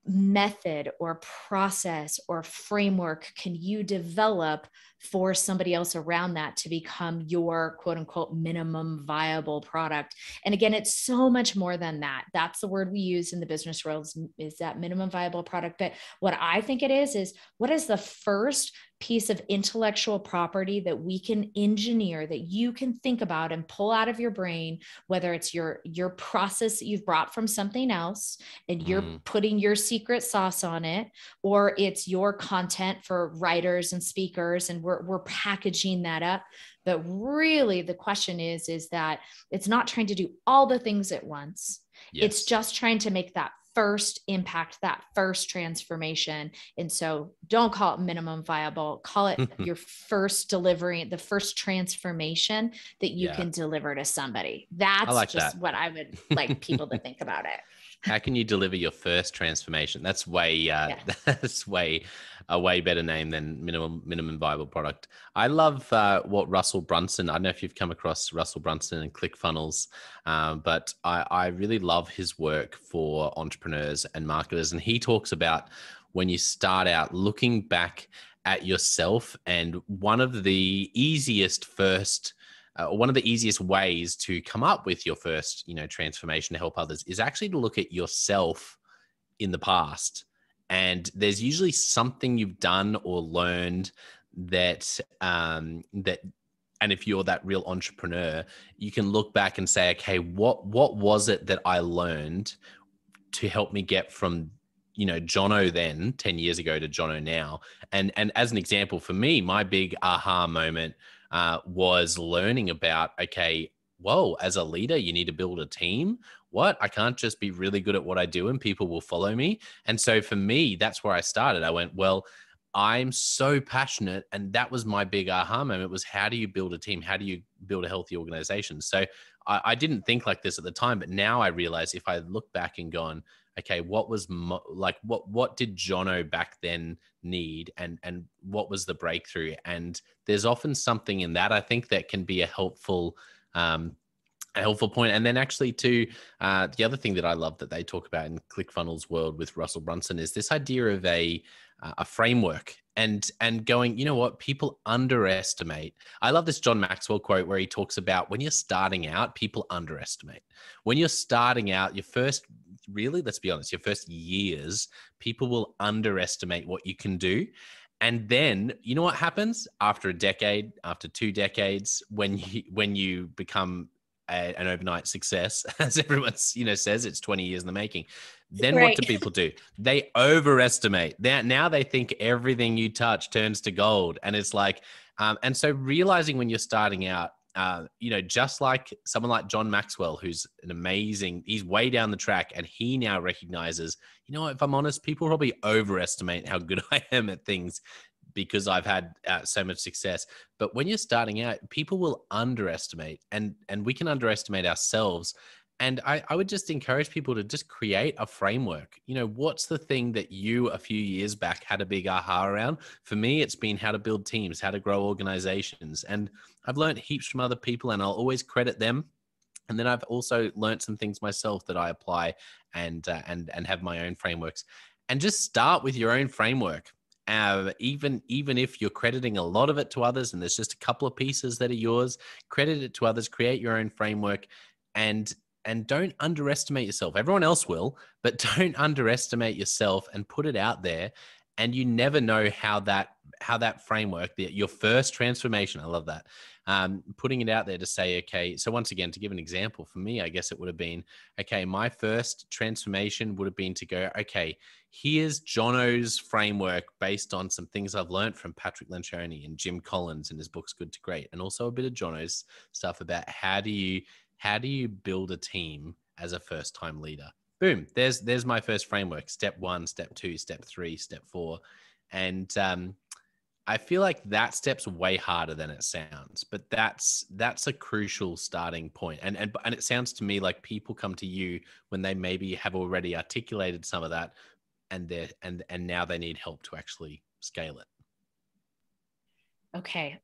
method or process or framework can you develop for somebody else around that to become your quote unquote minimum viable product. And again, it's so much more than that. That's the word we use in the business world, is that minimum viable product. But what I think it is what is the first piece of intellectual property that we can engineer, that you can think about and pull out of your brain, whether it's your process that you've brought from something else and you're putting your secret sauce on it, or it's your content for writers and speakers, and we're packaging that up. But really the question is that it's not trying to do all the things at once. Yes. It's just trying to make that first impact, that first transformation. And so don't call it minimum viable, call it your first delivery, the first transformation that you can deliver to somebody. That's like just what I would like people to think about it. How can you deliver your first transformation? That's way a way better name than minimum viable product. I love what Russell Brunson. I don't know if you've come across Russell Brunson and ClickFunnels, but I really love his work for entrepreneurs and marketers. And he talks about when you start out, looking back at yourself, and one of the easiest ways to come up with your first, transformation to help others is actually to look at yourself in the past. And there's usually something you've done or learned that, and if you're that real entrepreneur, you can look back and say, okay, what was it that I learned to help me get from, Jono then 10 years ago to Jono now. And as an example for me, my big aha moment was learning about, okay, whoa, as a leader, you need to build a team. What? I can't just be really good at what I do and people will follow me. And so for me, that's where I started. I went, well, I'm so passionate. And that was my big aha moment, was how do you build a team? How do you build a healthy organization? So I didn't think like this at the time, but now I realize if I look back and gone, okay, what was what did Jono back then need, and what was the breakthrough? And there's often something in that, I think, that can be a helpful point. And then actually too, the other thing that I love that they talk about in ClickFunnels world with Russell Brunson is this idea of a framework, and going, you know what, people underestimate. I love this John Maxwell quote where he talks about when you're starting out, people underestimate. When you're starting out, let's be honest, your first years, people will underestimate what you can do. And then, you know what happens after a decade, after 2 decades, when you become an overnight success, as everyone says, it's 20 years in the making. Then What do people do? They overestimate. Now they think everything you touch turns to gold, and it's like, and so realizing when you're starting out, just like someone like John Maxwell, who's he's way down the track, and he now recognizes, if I'm honest, people probably overestimate how good I am at things because I've had so much success. But when you're starting out, people will underestimate, and we can underestimate ourselves. And I would just encourage people to just create a framework. What's the thing that you a few years back had a big aha around? For me, it's been how to build teams, how to grow organizations. And I've learned heaps from other people, and I'll always credit them. And then I've also learned some things myself that I apply and have my own frameworks. And just start with your own framework. Even if you're crediting a lot of it to others and there's just a couple of pieces that are yours, credit it to others, create your own framework, and don't underestimate yourself. Everyone else will, but don't underestimate yourself, and put it out there. And you never know how that framework, your first transformation, I love that, putting it out there to say, okay, so once again, to give an example, for me, I guess it would have been, okay, my first transformation would have been to go, okay, here's Jono's framework based on some things I've learned from Patrick Lencioni and Jim Collins in his books, Good to Great, and also a bit of Jono's stuff about how do you build a team as a first-time leader. Boom, there's my first framework. Step 1, step 2, step 3, step 4. And I feel like that step's way harder than it sounds, but that's a crucial starting point. And it sounds to me like people come to you when they maybe have already articulated some of that, and now they need help to actually scale it. Okay.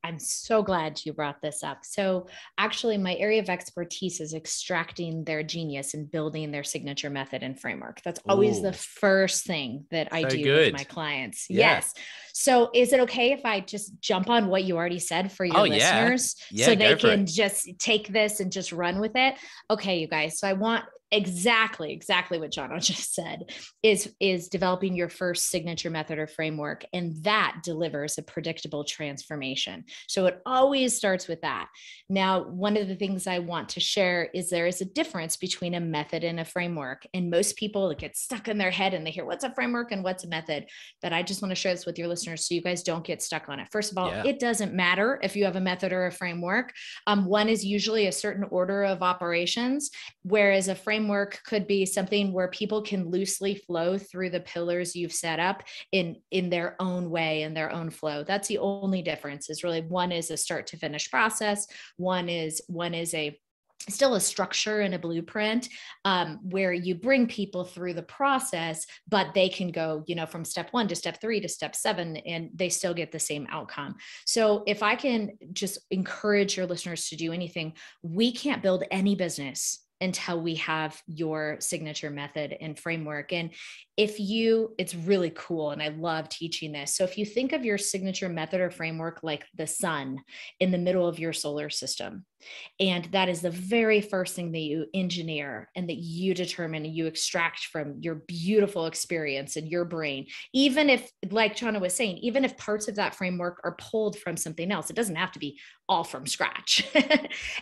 I'm so glad you brought this up. So actually my area of expertise is extracting their genius and building their signature method and framework. That's always the Ooh, first thing that I so do with my good. clients. Yeah. Yes. So is it okay if I just jump on what you already said for your Oh, yeah. listeners Yeah, so they go for it. can just take this and just run with it? Okay, you guys. So I want exactly what John just said is developing your first signature method or framework, and that delivers a predictable transformation. So it always starts with that. Now, one of the things I want to share is there is a difference between a method and a framework, and most people get stuck in their head and they hear what's a framework and what's a method. But I just want to share this with your listeners so you guys don't get stuck on it. First of all, Yeah. it doesn't matter if you have a method or a framework. One is usually a certain order of operations, whereas a framework could be something where people can loosely flow through the pillars you've set up in their own way, in their own flow. That's the only difference. Is really one is a start to finish process. One is a still a structure and a blueprint, where you bring people through the process, but they can go, from step 1 to step 3 to step 7, and they still get the same outcome. So if I can just encourage your listeners to do anything, we can't build any business until we have your signature method and framework. And it's really cool. And I love teaching this. So if you think of your signature method or framework like the sun in the middle of your solar system, and that is the very first thing that you engineer and that you determine and you extract from your beautiful experience in your brain. Even if, like Chana was saying, even if parts of that framework are pulled from something else, it doesn't have to be all from scratch.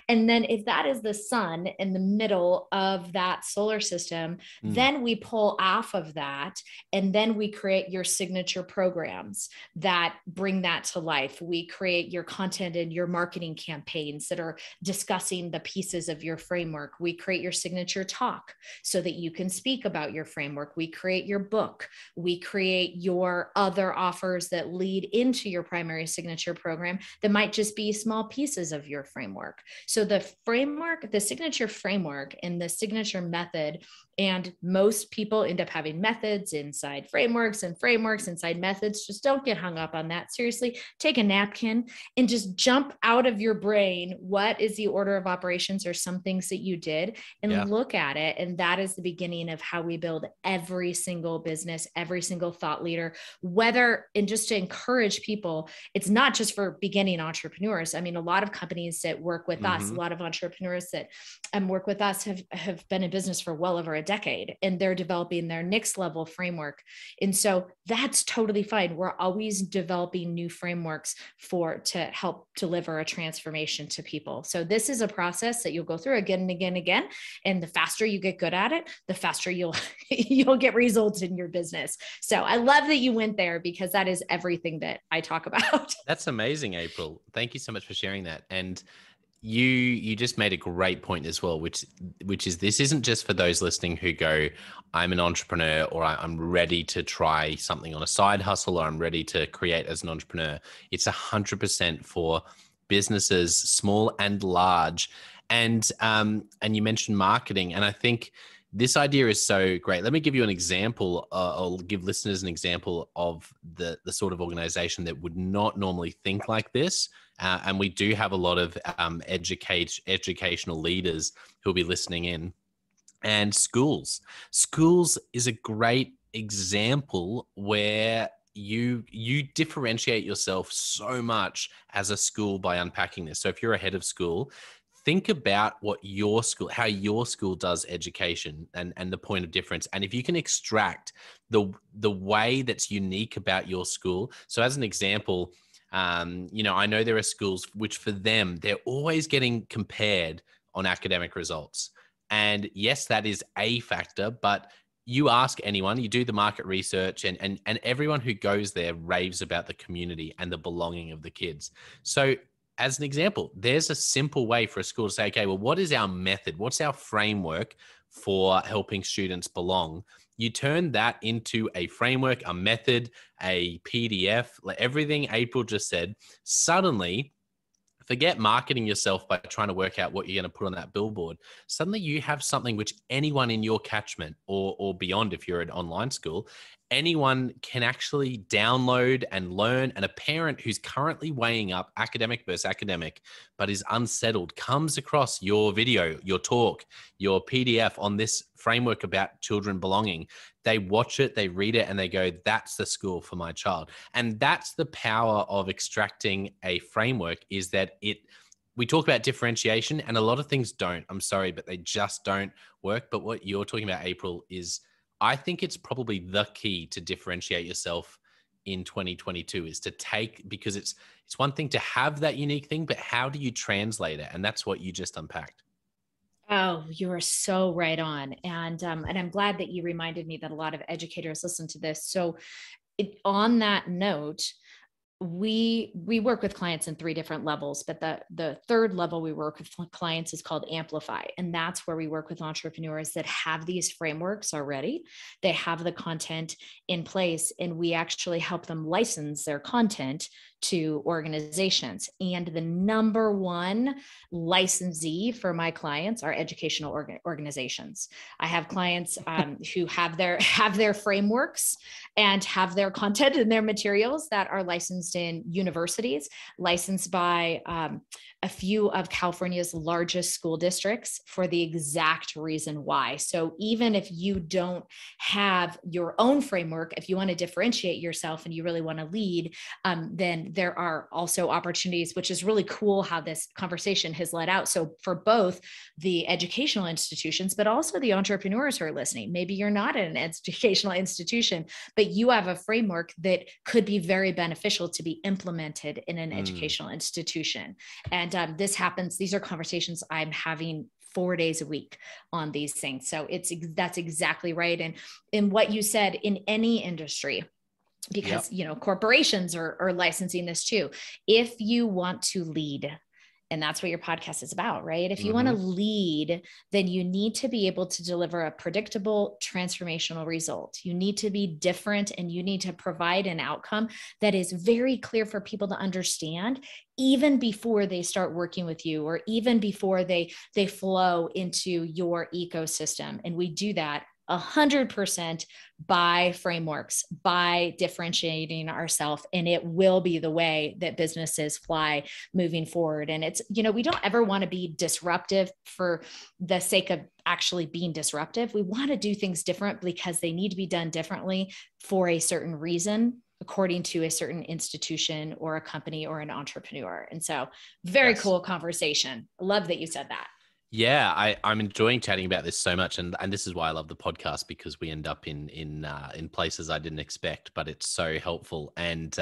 And then if that is the sun in the middle of that solar system, then we pull off of that, and then we create your signature programs that bring that to life. We create your content and your marketing campaigns that are discussing the pieces of your framework. We create your signature talk so that you can speak about your framework. We create your book. We create your other offers that lead into your primary signature program that might just be small pieces of your framework. So the framework, the signature framework and the signature method, and most people end up having methods inside frameworks and frameworks inside methods. Just don't get hung up on that. Seriously, take a napkin and just jump out of your brain. What is the order of operations or some things that you did, and look at it. And that is the beginning of how we build every single business, every single thought leader, and just to encourage people, it's not just for beginning entrepreneurs. I mean, a lot of companies that work with us, a lot of entrepreneurs that work with us have been in business for well over a decade, and they're developing their next level framework. And so that's totally fine. We're always developing new frameworks to help deliver a transformation to people. So this is a process that you'll go through again and again and again. And the faster you get good at it, the faster you'll get results in your business. So I love that you went there, because that is everything that I talk about. That's amazing, April. Thank you so much for sharing that. And you just made a great point as well, which is, this isn't just for those listening who go, I'm an entrepreneur, or I'm ready to try something on a side hustle, or I'm ready to create as an entrepreneur. It's 100% for businesses, small and large. And you mentioned marketing, and I think this idea is so great. Let me give you an example. I'll give listeners an example of the sort of organization that would not normally think like this. And we do have a lot of educational leaders who'll be listening in. And schools is a great example where you differentiate yourself so much as a school by unpacking this. So if you're a head of school, think about how your school does education and the point of difference. And if you can extract the way that's unique about your school. So as an example, I know there are schools which for them, they're always getting compared on academic results. And yes, that is a factor, but you ask anyone, you do the market research, and everyone who goes there raves about the community and the belonging of the kids. So as an example, there's a simple way for a school to say, okay, well, what is our method? What's our framework for helping students belong? You turn that into a framework, a method, a PDF, like everything April just said. Suddenly, Forget marketing yourself by trying to work out what you're going to put on that billboard. Suddenly you have something which anyone in your catchment or beyond, if you're an online school, anyone can actually download and learn. And a parent who's currently weighing up academic versus academic, but is unsettled, comes across your video, your talk, your PDF on this framework about children belonging. They watch it, they read it, and they go, that's the school for my child. And that's the power of extracting a framework, is that we talk about differentiation and a lot of things don't. I'm sorry, but they just don't work. But what you're talking about, April, is I think it's probably the key to differentiate yourself in 2022 is to take, because it's one thing to have that unique thing, but how do you translate it? And that's what you just unpacked. Oh, you are so right on. And I'm glad that you reminded me that a lot of educators listen to this. So on that note, we work with clients in 3 different levels, but the third level we work with clients is called Amplify. And that's where we work with entrepreneurs that have these frameworks already. They have the content in place, and we actually help them license their content to organizations. And the number one licensee for my clients are educational organizations. I have clients who have their frameworks and have their content and their materials that are licensed in universities, licensed by a few of California's largest school districts for the exact reason why. So even if you don't have your own framework, if you want to differentiate yourself and you really want to lead, then there are also opportunities, which is really cool how this conversation has led out. So for both the educational institutions, but also the entrepreneurs who are listening, maybe you're not in an educational institution, but you have a framework that could be very beneficial to be implemented in an educational institution. And these are conversations I'm having 4 days a week on these things. So that's exactly right. And what you said, in any industry, because, corporations are licensing this too. If you want to lead, and that's what your podcast is about, right? If you want to lead, then you need to be able to deliver a predictable, transformational result. You need to be different, and you need to provide an outcome that is very clear for people to understand, even before they start working with you, or even before they flow into your ecosystem. And we do that 100% by frameworks, by differentiating ourselves, and it will be the way that businesses fly moving forward. And it's, we don't ever want to be disruptive for the sake of actually being disruptive. We want to do things different because they need to be done differently for a certain reason, according to a certain institution or a company or an entrepreneur. And so very cool conversation. I love that you said that. Yeah, I'm enjoying chatting about this so much, and this is why I love the podcast, because we end up in places I didn't expect, but it's so helpful. And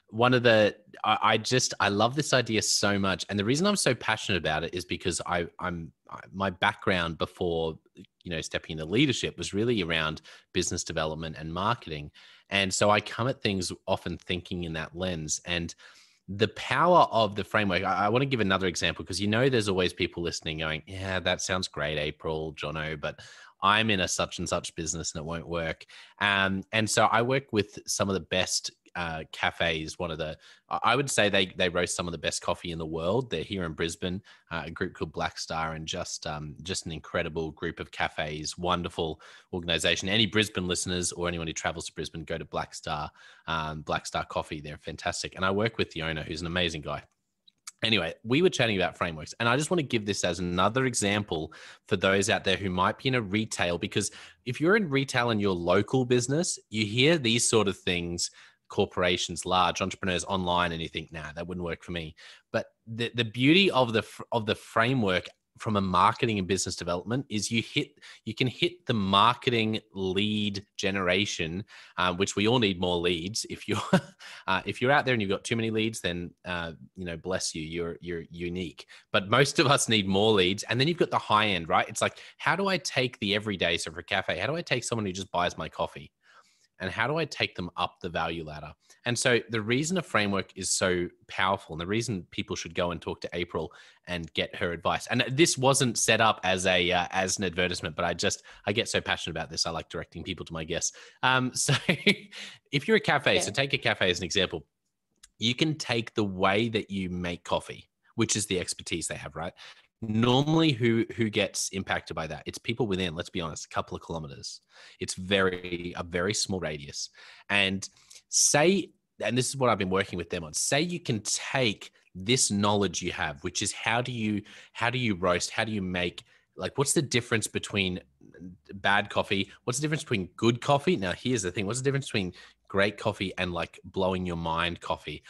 one of the I love this idea so much, and the reason I'm so passionate about it is because my background before stepping into leadership was really around business development and marketing, and so I come at things often thinking in that lens. And the power of the framework, I want to give another example, because there's always people listening going, yeah, that sounds great, April, Jono, but I'm in a such and such business and it won't work. And so I work with some of the best cafes. I would say they roast some of the best coffee in the world. They're here in Brisbane, a group called Black Star, and just an incredible group of cafes, wonderful organization. Any Brisbane listeners or anyone who travels to Brisbane, go to Black Star Coffee. They're fantastic. And I work with the owner, who's an amazing guy. Anyway, we were chatting about frameworks, and I just want to give this as another example for those out there who might be in a retail, because if you're in retail in your local business, you hear these sort of things, corporations, large entrepreneurs online, and you think, nah, that wouldn't work for me. But the beauty of the framework from a marketing and business development is you can hit the marketing lead generation, which we all need more leads. If you're out there and you've got too many leads, then bless you, you're unique. But most of us need more leads. And then you've got the high end, right? It's like, how do I take the everyday? So for a cafe, how do I take someone who just buys my coffee, and how do I take them up the value ladder? And so the reason a framework is so powerful, and the reason people should go and talk to April and get her advice. And this wasn't set up as an advertisement, but I get so passionate about this. I like directing people to my guests. So if you're a cafe, so take a cafe as an example, you can take the way that you make coffee, which is the expertise they have, right? Normally who gets impacted by that? It's people within, let's be honest, a couple of kilometers. It's a very small radius. And this is what I've been working with them on. Say you can take this knowledge you have, which is how do you roast? How do you make, like, what's the difference between bad coffee? What's the difference between good coffee? Now, here's the thing. What's the difference between great coffee and like blowing your mind coffee?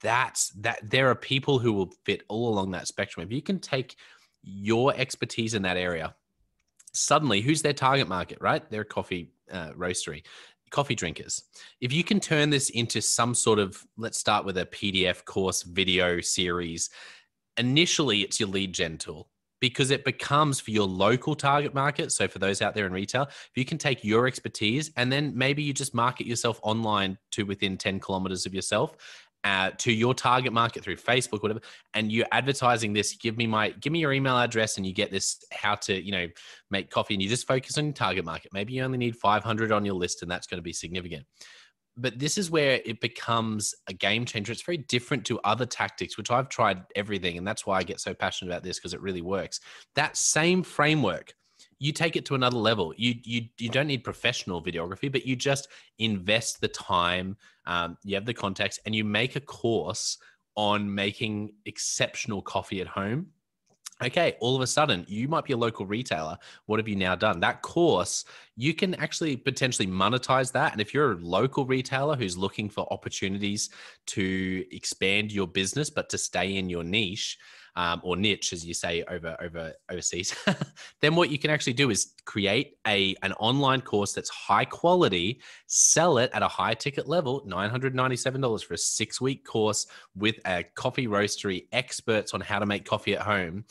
That there are people who will fit all along that spectrum. If you can take your expertise in that area, suddenly who's their target market, right? They're a coffee roastery, coffee drinkers. If you can turn this into some sort of, let's start with a PDF course video series. Initially, it's your lead gen tool because it becomes for your local target market. So for those out there in retail, if you can take your expertise and then maybe you just market yourself online to within 10 kilometers of yourself, to your target market through Facebook, whatever, and you're advertising this, give me your email address and you get this how to, make coffee, and you just focus on your target market. Maybe you only need 500 on your list and that's going to be significant. But this is where it becomes a game changer. It's very different to other tactics, which I've tried everything. And that's why I get so passionate about this, because it really works. That same framework, you take it to another level. You don't need professional videography, but you just invest the time, you have the context, and you make a course on making exceptional coffee at home. Okay, all of a sudden, you might be a local retailer. What have you now done? That course, you can actually potentially monetize that. And if you're a local retailer who's looking for opportunities to expand your business, but to stay in your niche, or niche, as you say overseas, then what you can actually do is create an online course that's high quality, sell it at a high ticket level, $997 for a 6-week course with a coffee roastery experts on how to make coffee at home.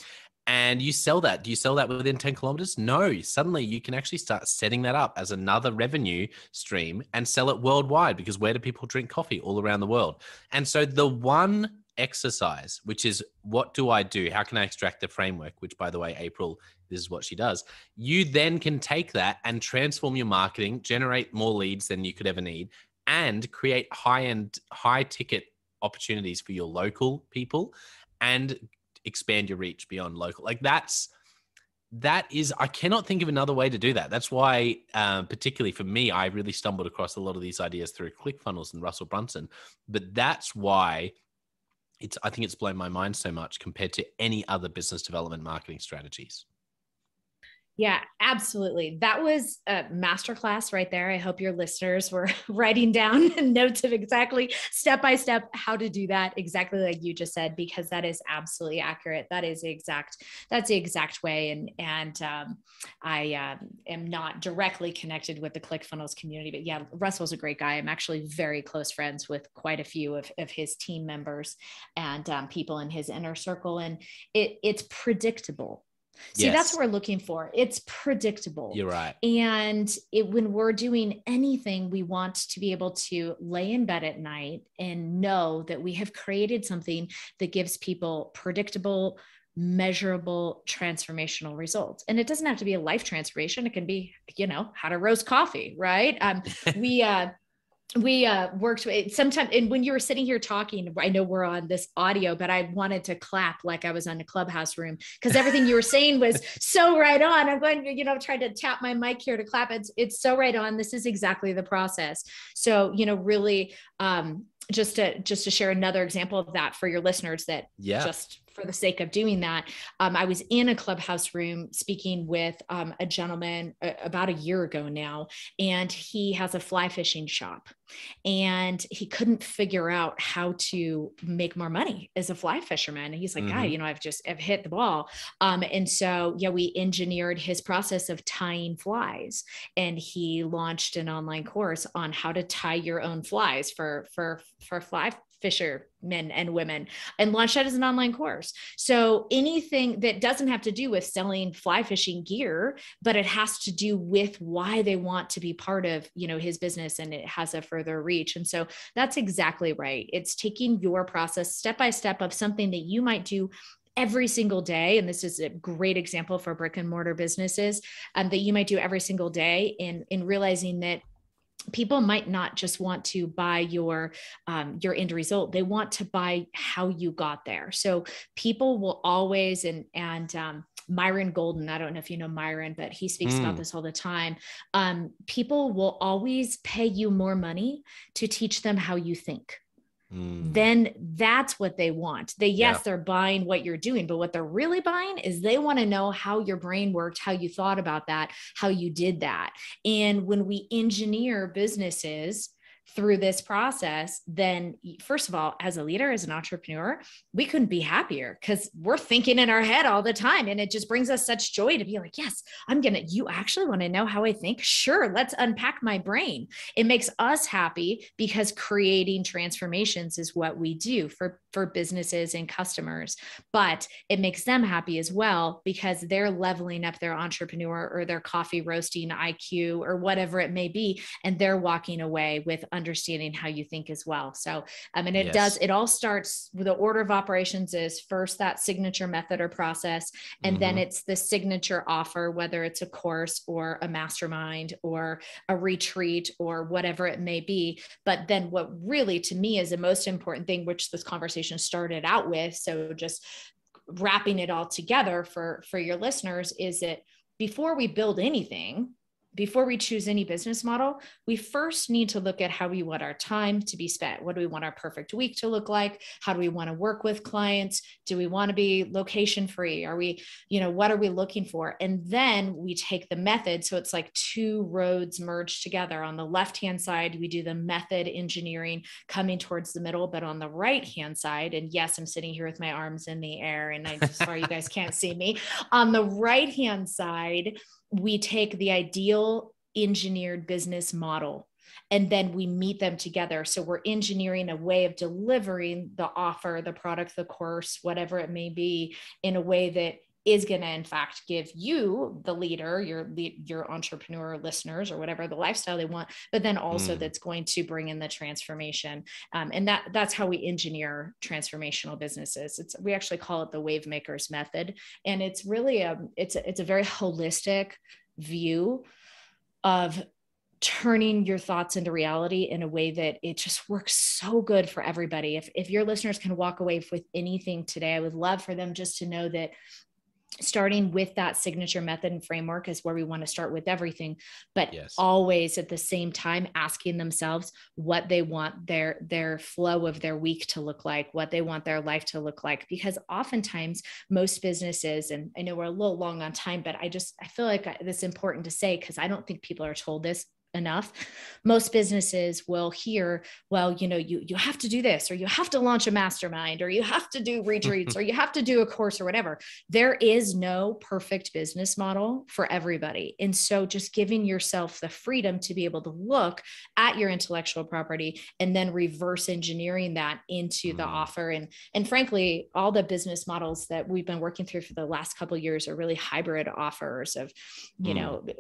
And you sell that. Do you sell that within 10 kilometers? No. Suddenly you can actually start setting that up as another revenue stream and sell it worldwide, because where do people drink coffee? All around the world. And so the one exercise, which is, what do I do? How can I extract the framework? Which, by the way, April, this is what she does. You then can take that and transform your marketing, generate more leads than you could ever need, and create high-end, high-ticket opportunities for your local people and expand your reach beyond local. Like that is, I cannot think of another way to do that. That's why, particularly for me, I really stumbled across a lot of these ideas through ClickFunnels and Russell Brunson. But that's why I think it's blown my mind so much compared to any other business development marketing strategies. Yeah, absolutely. That was a masterclass right there. I hope your listeners were writing down notes of exactly step by step how to do that, exactly like you just said, because that is absolutely accurate. That's the exact way. And I am not directly connected with the ClickFunnels community, but yeah, Russell's a great guy. I'm actually very close friends with quite a few of his team members and people in his inner circle. And it's predictable. See, Yes. that's what we're looking for. It's predictable. You're right. And when we're doing anything, we want to be able to lay in bed at night and know that we have created something that gives people predictable, measurable, transformational results. And it doesn't have to be a life transformation. It can be, how to roast coffee, right? We worked with sometimes, and when you were sitting here talking, I know we're on this audio, but I wanted to clap like I was on a clubhouse room, because everything you were saying was so right on. I'm going to, try to tap my mic here to clap. It's so right on. This is exactly the process. So, really, just to share another example of that for your listeners, that just for the sake of doing that, I was in a clubhouse room speaking with a gentleman about a year ago now, and he has a fly fishing shop, and he couldn't figure out how to make more money as a fly fisherman. And he's like, Mm-hmm. "Guy, I've hit the ball." And so, we engineered his process of tying flies, and he launched an online course on how to tie your own flies for fly fishermen and women, and launched that as an online course. So anything that doesn't have to do with selling fly fishing gear, but it has to do with why they want to be part of, his business, and it has a further reach. And so that's exactly right. It's taking your process step by step of something that you might do every single day. And this is a great example for brick and mortar businesses, that you might do every single day, in realizing that people might not just want to buy your end result. They want to buy how you got there. So people will always, Myron Golden, I don't know if you know Myron, but he speaks about this all the time. People will always pay you more money to teach them how you think. Then that's what they want. They're buying what you're doing, but what they're really buying is they want to know how your brain worked, how you thought about that, how you did that. And when we engineer businesses through this process, then first of all, as a leader, as an entrepreneur, we couldn't be happier because we're thinking in our head all the time. And it just brings us such joy to be like, yes, you actually want to know how I think? Sure. Let's unpack my brain. It makes us happy because creating transformations is what we do for businesses and customers, but it makes them happy as well because they're leveling up their entrepreneur or their coffee roasting IQ or whatever it may be. And they're walking away with understanding how you think as well. So, it all starts with the order of operations is first that signature method or process. And then it's the signature offer, whether it's a course or a mastermind or a retreat or whatever it may be. But then what really to me is the most important thing, which this conversation started out with. So just wrapping it all together for your listeners is that before we build anything, before we choose any business model, we first need to look at how we want our time to be spent. What do we want our perfect week to look like? How do we want to work with clients? Do we want to be location free? Are we, what are we looking for? And then we take the method. So it's like two roads merged together. On the left-hand side, we do the method engineering coming towards the middle, but on the right-hand side, and yes, I'm sitting here with my arms in the air and sorry, you guys can't see me. On the right-hand side, we take the ideal engineered business model and then we meet them together. So we're engineering a way of delivering the offer, the product, the course, whatever it may be, in a way that is going to, in fact, give you, the leader, your entrepreneur listeners or whatever the lifestyle they want, but then also that's going to bring in the transformation. And that's how we engineer transformational businesses. We actually call it the Wave Makers method. And it's really it's a very holistic view of turning your thoughts into reality in a way that it just works so good for everybody. If your listeners can walk away with anything today, I would love for them just to know that starting with that signature method and framework is where we want to start with everything, but always at the same time asking themselves what they want their flow of their week to look like, what they want their life to look like. Because oftentimes most businesses, and I know we're a little long on time, but I feel like it's important to say, because I don't think people are told this enough. Most businesses will hear, well, you have to do this, or you have to launch a mastermind, or you have to do retreats, or you have to do a course or whatever. There is no perfect business model for everybody. And so just giving yourself the freedom to be able to look at your intellectual property and then reverse engineering that into the offer. And frankly, all the business models that we've been working through for the last couple of years are really hybrid offers of,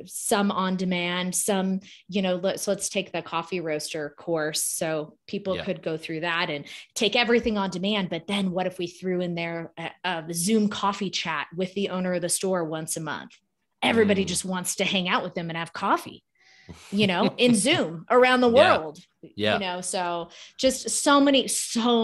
some on demand, some, so let's take the coffee roaster course. So people could go through that and take everything on demand. But then what if we threw in there a Zoom coffee chat with the owner of the store once a month? Everybody just wants to hang out with them and have coffee, in Zoom around the world, so just so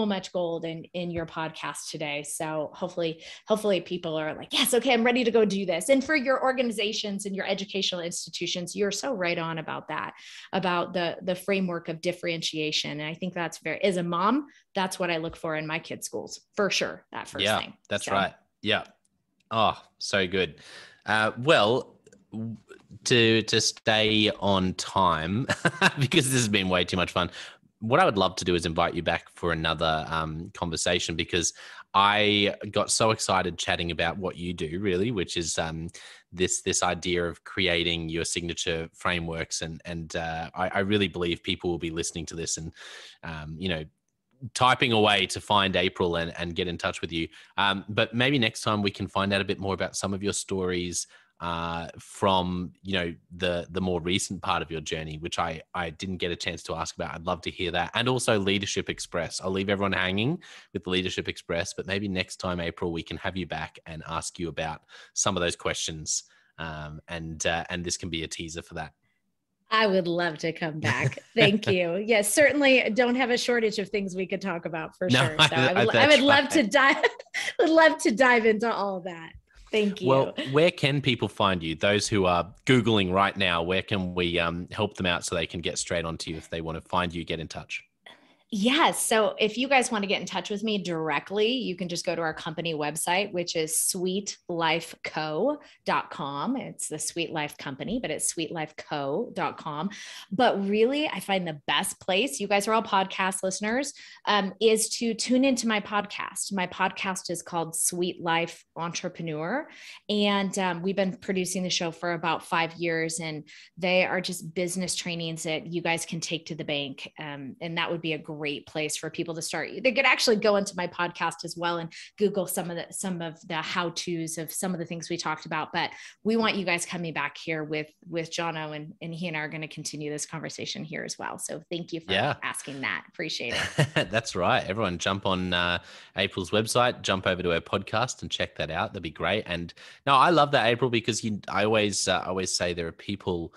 much gold in your podcast today. So hopefully people are like, yes, okay, I'm ready to go do this. And for your organizations and your educational institutions, you're so right on about that, about the framework of differentiation. And I think that's as a mom, that's what I look for in my kids' schools, for sure. That first thing. That's right. Yeah. Oh, so good. Well, to stay on time, because this has been way too much fun, what I would love to do is invite you back for another conversation, because I got so excited chatting about what you do, really, which is this idea of creating your signature frameworks. And I really believe people will be listening to this and, typing away to find April and get in touch with you. But maybe next time we can find out a bit more about some of your stories from, the more recent part of your journey, which I didn't get a chance to ask about. I'd love to hear that. And also Leadership Express. I'll leave everyone hanging with Leadership Express, but maybe next time, April, we can have you back and ask you about some of those questions. And this can be a teaser for that. I would love to come back. Thank you. Yes, certainly don't have a shortage of things we could talk about for No, sure. So I would that's love to right. dive would love to dive into all of that. Thank you. Well, where can people find you? Those who are Googling right now, where can we help them out so they can get straight onto you if they want to find you, get in touch? Yes. So if you guys want to get in touch with me directly, you can just go to our company website, which is sweetlifeco.com. It's the Sweet Life Company, but it's sweetlifeco.com. But really, I find the best place, you guys are all podcast listeners, is to tune into my podcast. My podcast is called Sweet Life Entrepreneur. And we've been producing the show for about 5 years. And they are just business trainings that you guys can take to the bank. And that would be a great place for people to start. They could actually go into my podcast as well and Google some of the how-tos of some of the things we talked about. But we want you guys coming back here with Jono, and he and I are going to continue this conversation here as well. So thank you for asking that. Appreciate it. That's right. Everyone jump on April's website, jump over to her podcast and check that out. That'd be great. And no, I love that, April, because I always say there are people,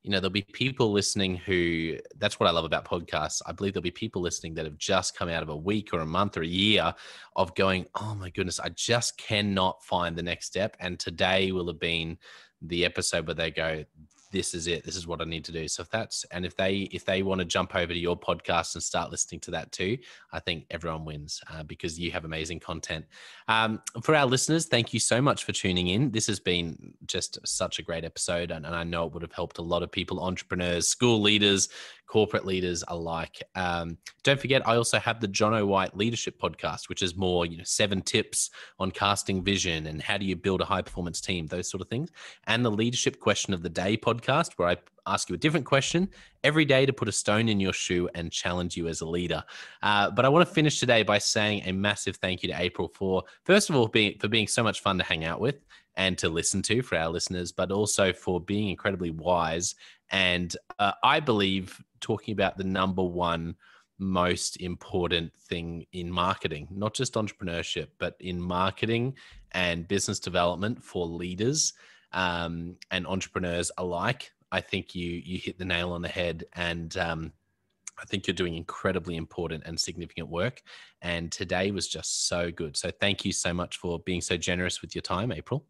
there'll be people listening who, that's what I love about podcasts. I believe there'll be people listening that have just come out of a week or a month or a year of going, oh my goodness, I just cannot find the next step. And today will have been the episode where they go, this is it. This is what I need to do. So if they want to jump over to your podcast and start listening to that too, I think everyone wins because you have amazing content. For our listeners, thank you so much for tuning in. This has been just such a great episode. And I know it would have helped a lot of people, entrepreneurs, school leaders, corporate leaders alike. Don't forget, I also have the Jono White Leadership Podcast, which is more, 7 tips on casting vision and how do you build a high performance team, those sort of things. And the Leadership Question of the Day podcast, where I ask you a different question every day to put a stone in your shoe and challenge you as a leader. But I want to finish today by saying a massive thank you to April for, first of all, being so much fun to hang out with and to listen to for our listeners, but also for being incredibly wise. And I believe talking about the number one most important thing in marketing, not just entrepreneurship, but in marketing and business development for leaders and entrepreneurs alike. I think you hit the nail on the head, and I think you're doing incredibly important and significant work. And today was just so good. So thank you so much for being so generous with your time, April.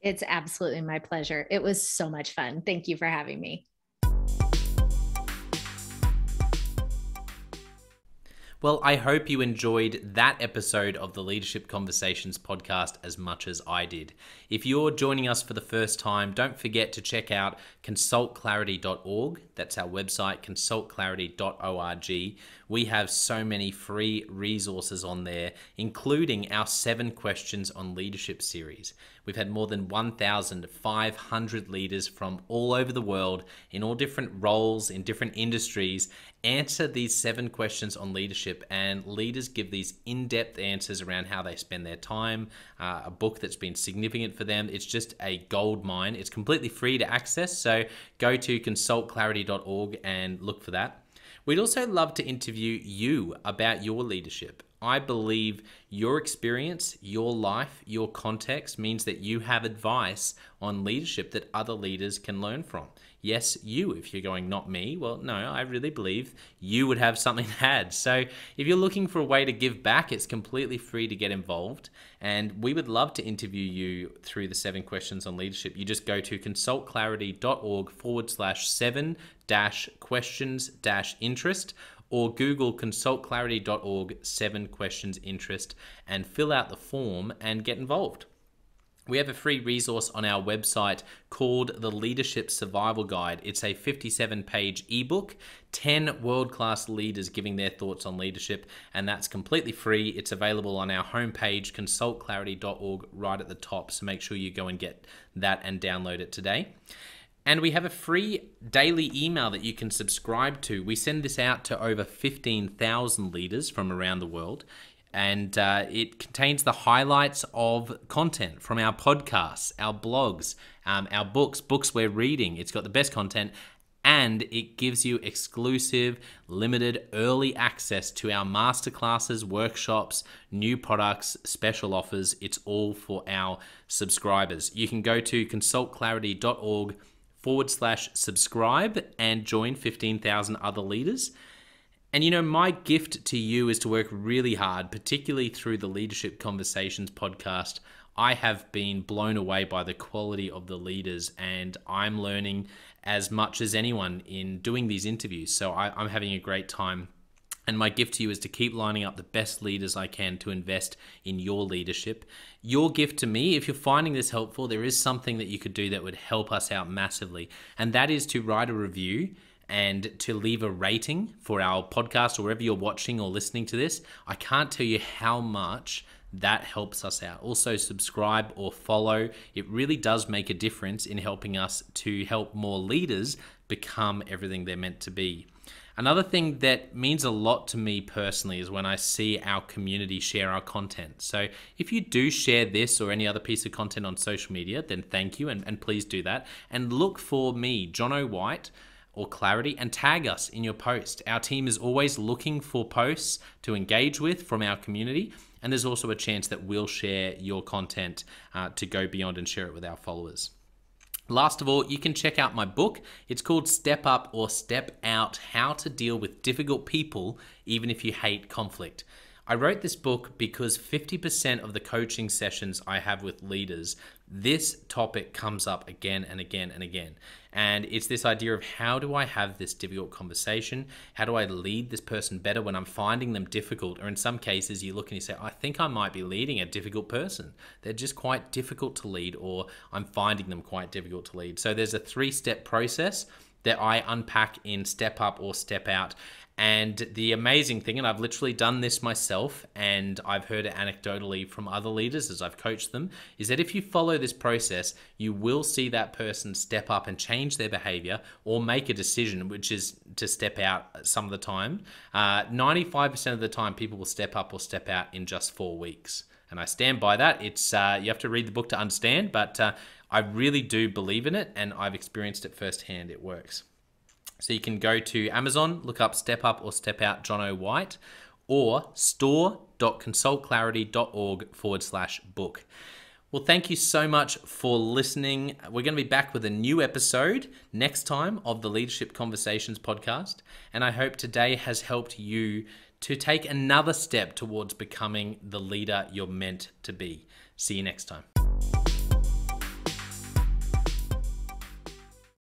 It's absolutely my pleasure. It was so much fun. Thank you for having me. Well, I hope you enjoyed that episode of the Leadership Conversations podcast as much as I did. If you're joining us for the first time, don't forget to check out consultclarity.org. That's our website, consultclarity.org. We have so many free resources on there, including our 7 Questions on Leadership series. We've had more than 1,500 leaders from all over the world in all different roles, in different industries, answer these 7 questions on leadership, and leaders give these in-depth answers around how they spend their time, a book that's been significant for them. It's just a gold mine. It's completely free to access, so go to consultclarity.org and look for that. We'd also love to interview you about your leadership. I believe your experience, your life, your context means that you have advice on leadership that other leaders can learn from. Yes, you, if you're going, not me, well, no, I really believe you would have something to add. So if you're looking for a way to give back, it's completely free to get involved. And we would love to interview you through the 7 Questions on Leadership. You just go to consultclarity.org/7-questions-interest, or Google consultclarity.org 7 questions interest and fill out the form and get involved. We have a free resource on our website called the Leadership Survival Guide. It's a 57-page ebook, 10 world-class leaders giving their thoughts on leadership, and that's completely free. It's available on our homepage, consultclarity.org, right at the top, so make sure you go and get that and download it today. And we have a free daily email that you can subscribe to. We send this out to over 15,000 leaders from around the world. And it contains the highlights of content from our podcasts, our blogs, our books we're reading. It's got the best content, and it gives you exclusive, limited, early access to our masterclasses, workshops, new products, special offers. It's all for our subscribers. You can go to consultclarity.org subscribe and join 15,000 other leaders. And my gift to you is to work really hard, particularly through the Leadership Conversations podcast. I have been blown away by the quality of the leaders, and I'm learning as much as anyone in doing these interviews. So I'm having a great time. And my gift to you is to keep lining up the best leaders I can to invest in your leadership. Your gift to me, if you're finding this helpful, there is something that you could do that would help us out massively. And that is to write a review and to leave a rating for our podcast or wherever you're watching or listening to this. I can't tell you how much that helps us out. Also, subscribe or follow. It really does make a difference in helping us to help more leaders become everything they're meant to be. Another thing that means a lot to me personally is when I see our community share our content. So if you do share this or any other piece of content on social media, then thank you, and please do that. And look for me, John O. White, or Clarity, and tag us in your post. Our team is always looking for posts to engage with from our community, and there's also a chance that we'll share your content to go beyond and share it with our followers. Last of all, you can check out my book. It's called Step Up or Step Out: How to Deal with Difficult People Even If You Hate Conflict. I wrote this book because 50% of the coaching sessions I have with leaders, this topic comes up again and again and again. And it's this idea of, how do I have this difficult conversation? How do I lead this person better when I'm finding them difficult? Or in some cases, you look and you say, I think I might be leading a difficult person. They're just quite difficult to lead, or I'm finding them quite difficult to lead. So there's a 3-step process that I unpack in Step Up or Step Out. And the amazing thing, and I've literally done this myself, and I've heard it anecdotally from other leaders as I've coached them, is that if you follow this process, you will see that person step up and change their behavior or make a decision, which is to step out some of the time. 95% of the time, people will step up or step out in just 4 weeks. And I stand by that. It's you have to read the book to understand, but I really do believe in it, and I've experienced it firsthand. It works. So you can go to Amazon, look up Step Up or Step Out John O. White, or store.consultclarity.org/book. Well, thank you so much for listening. We're going to be back with a new episode next time of the Leadership Conversations podcast. And I hope today has helped you to take another step towards becoming the leader you're meant to be. See you next time.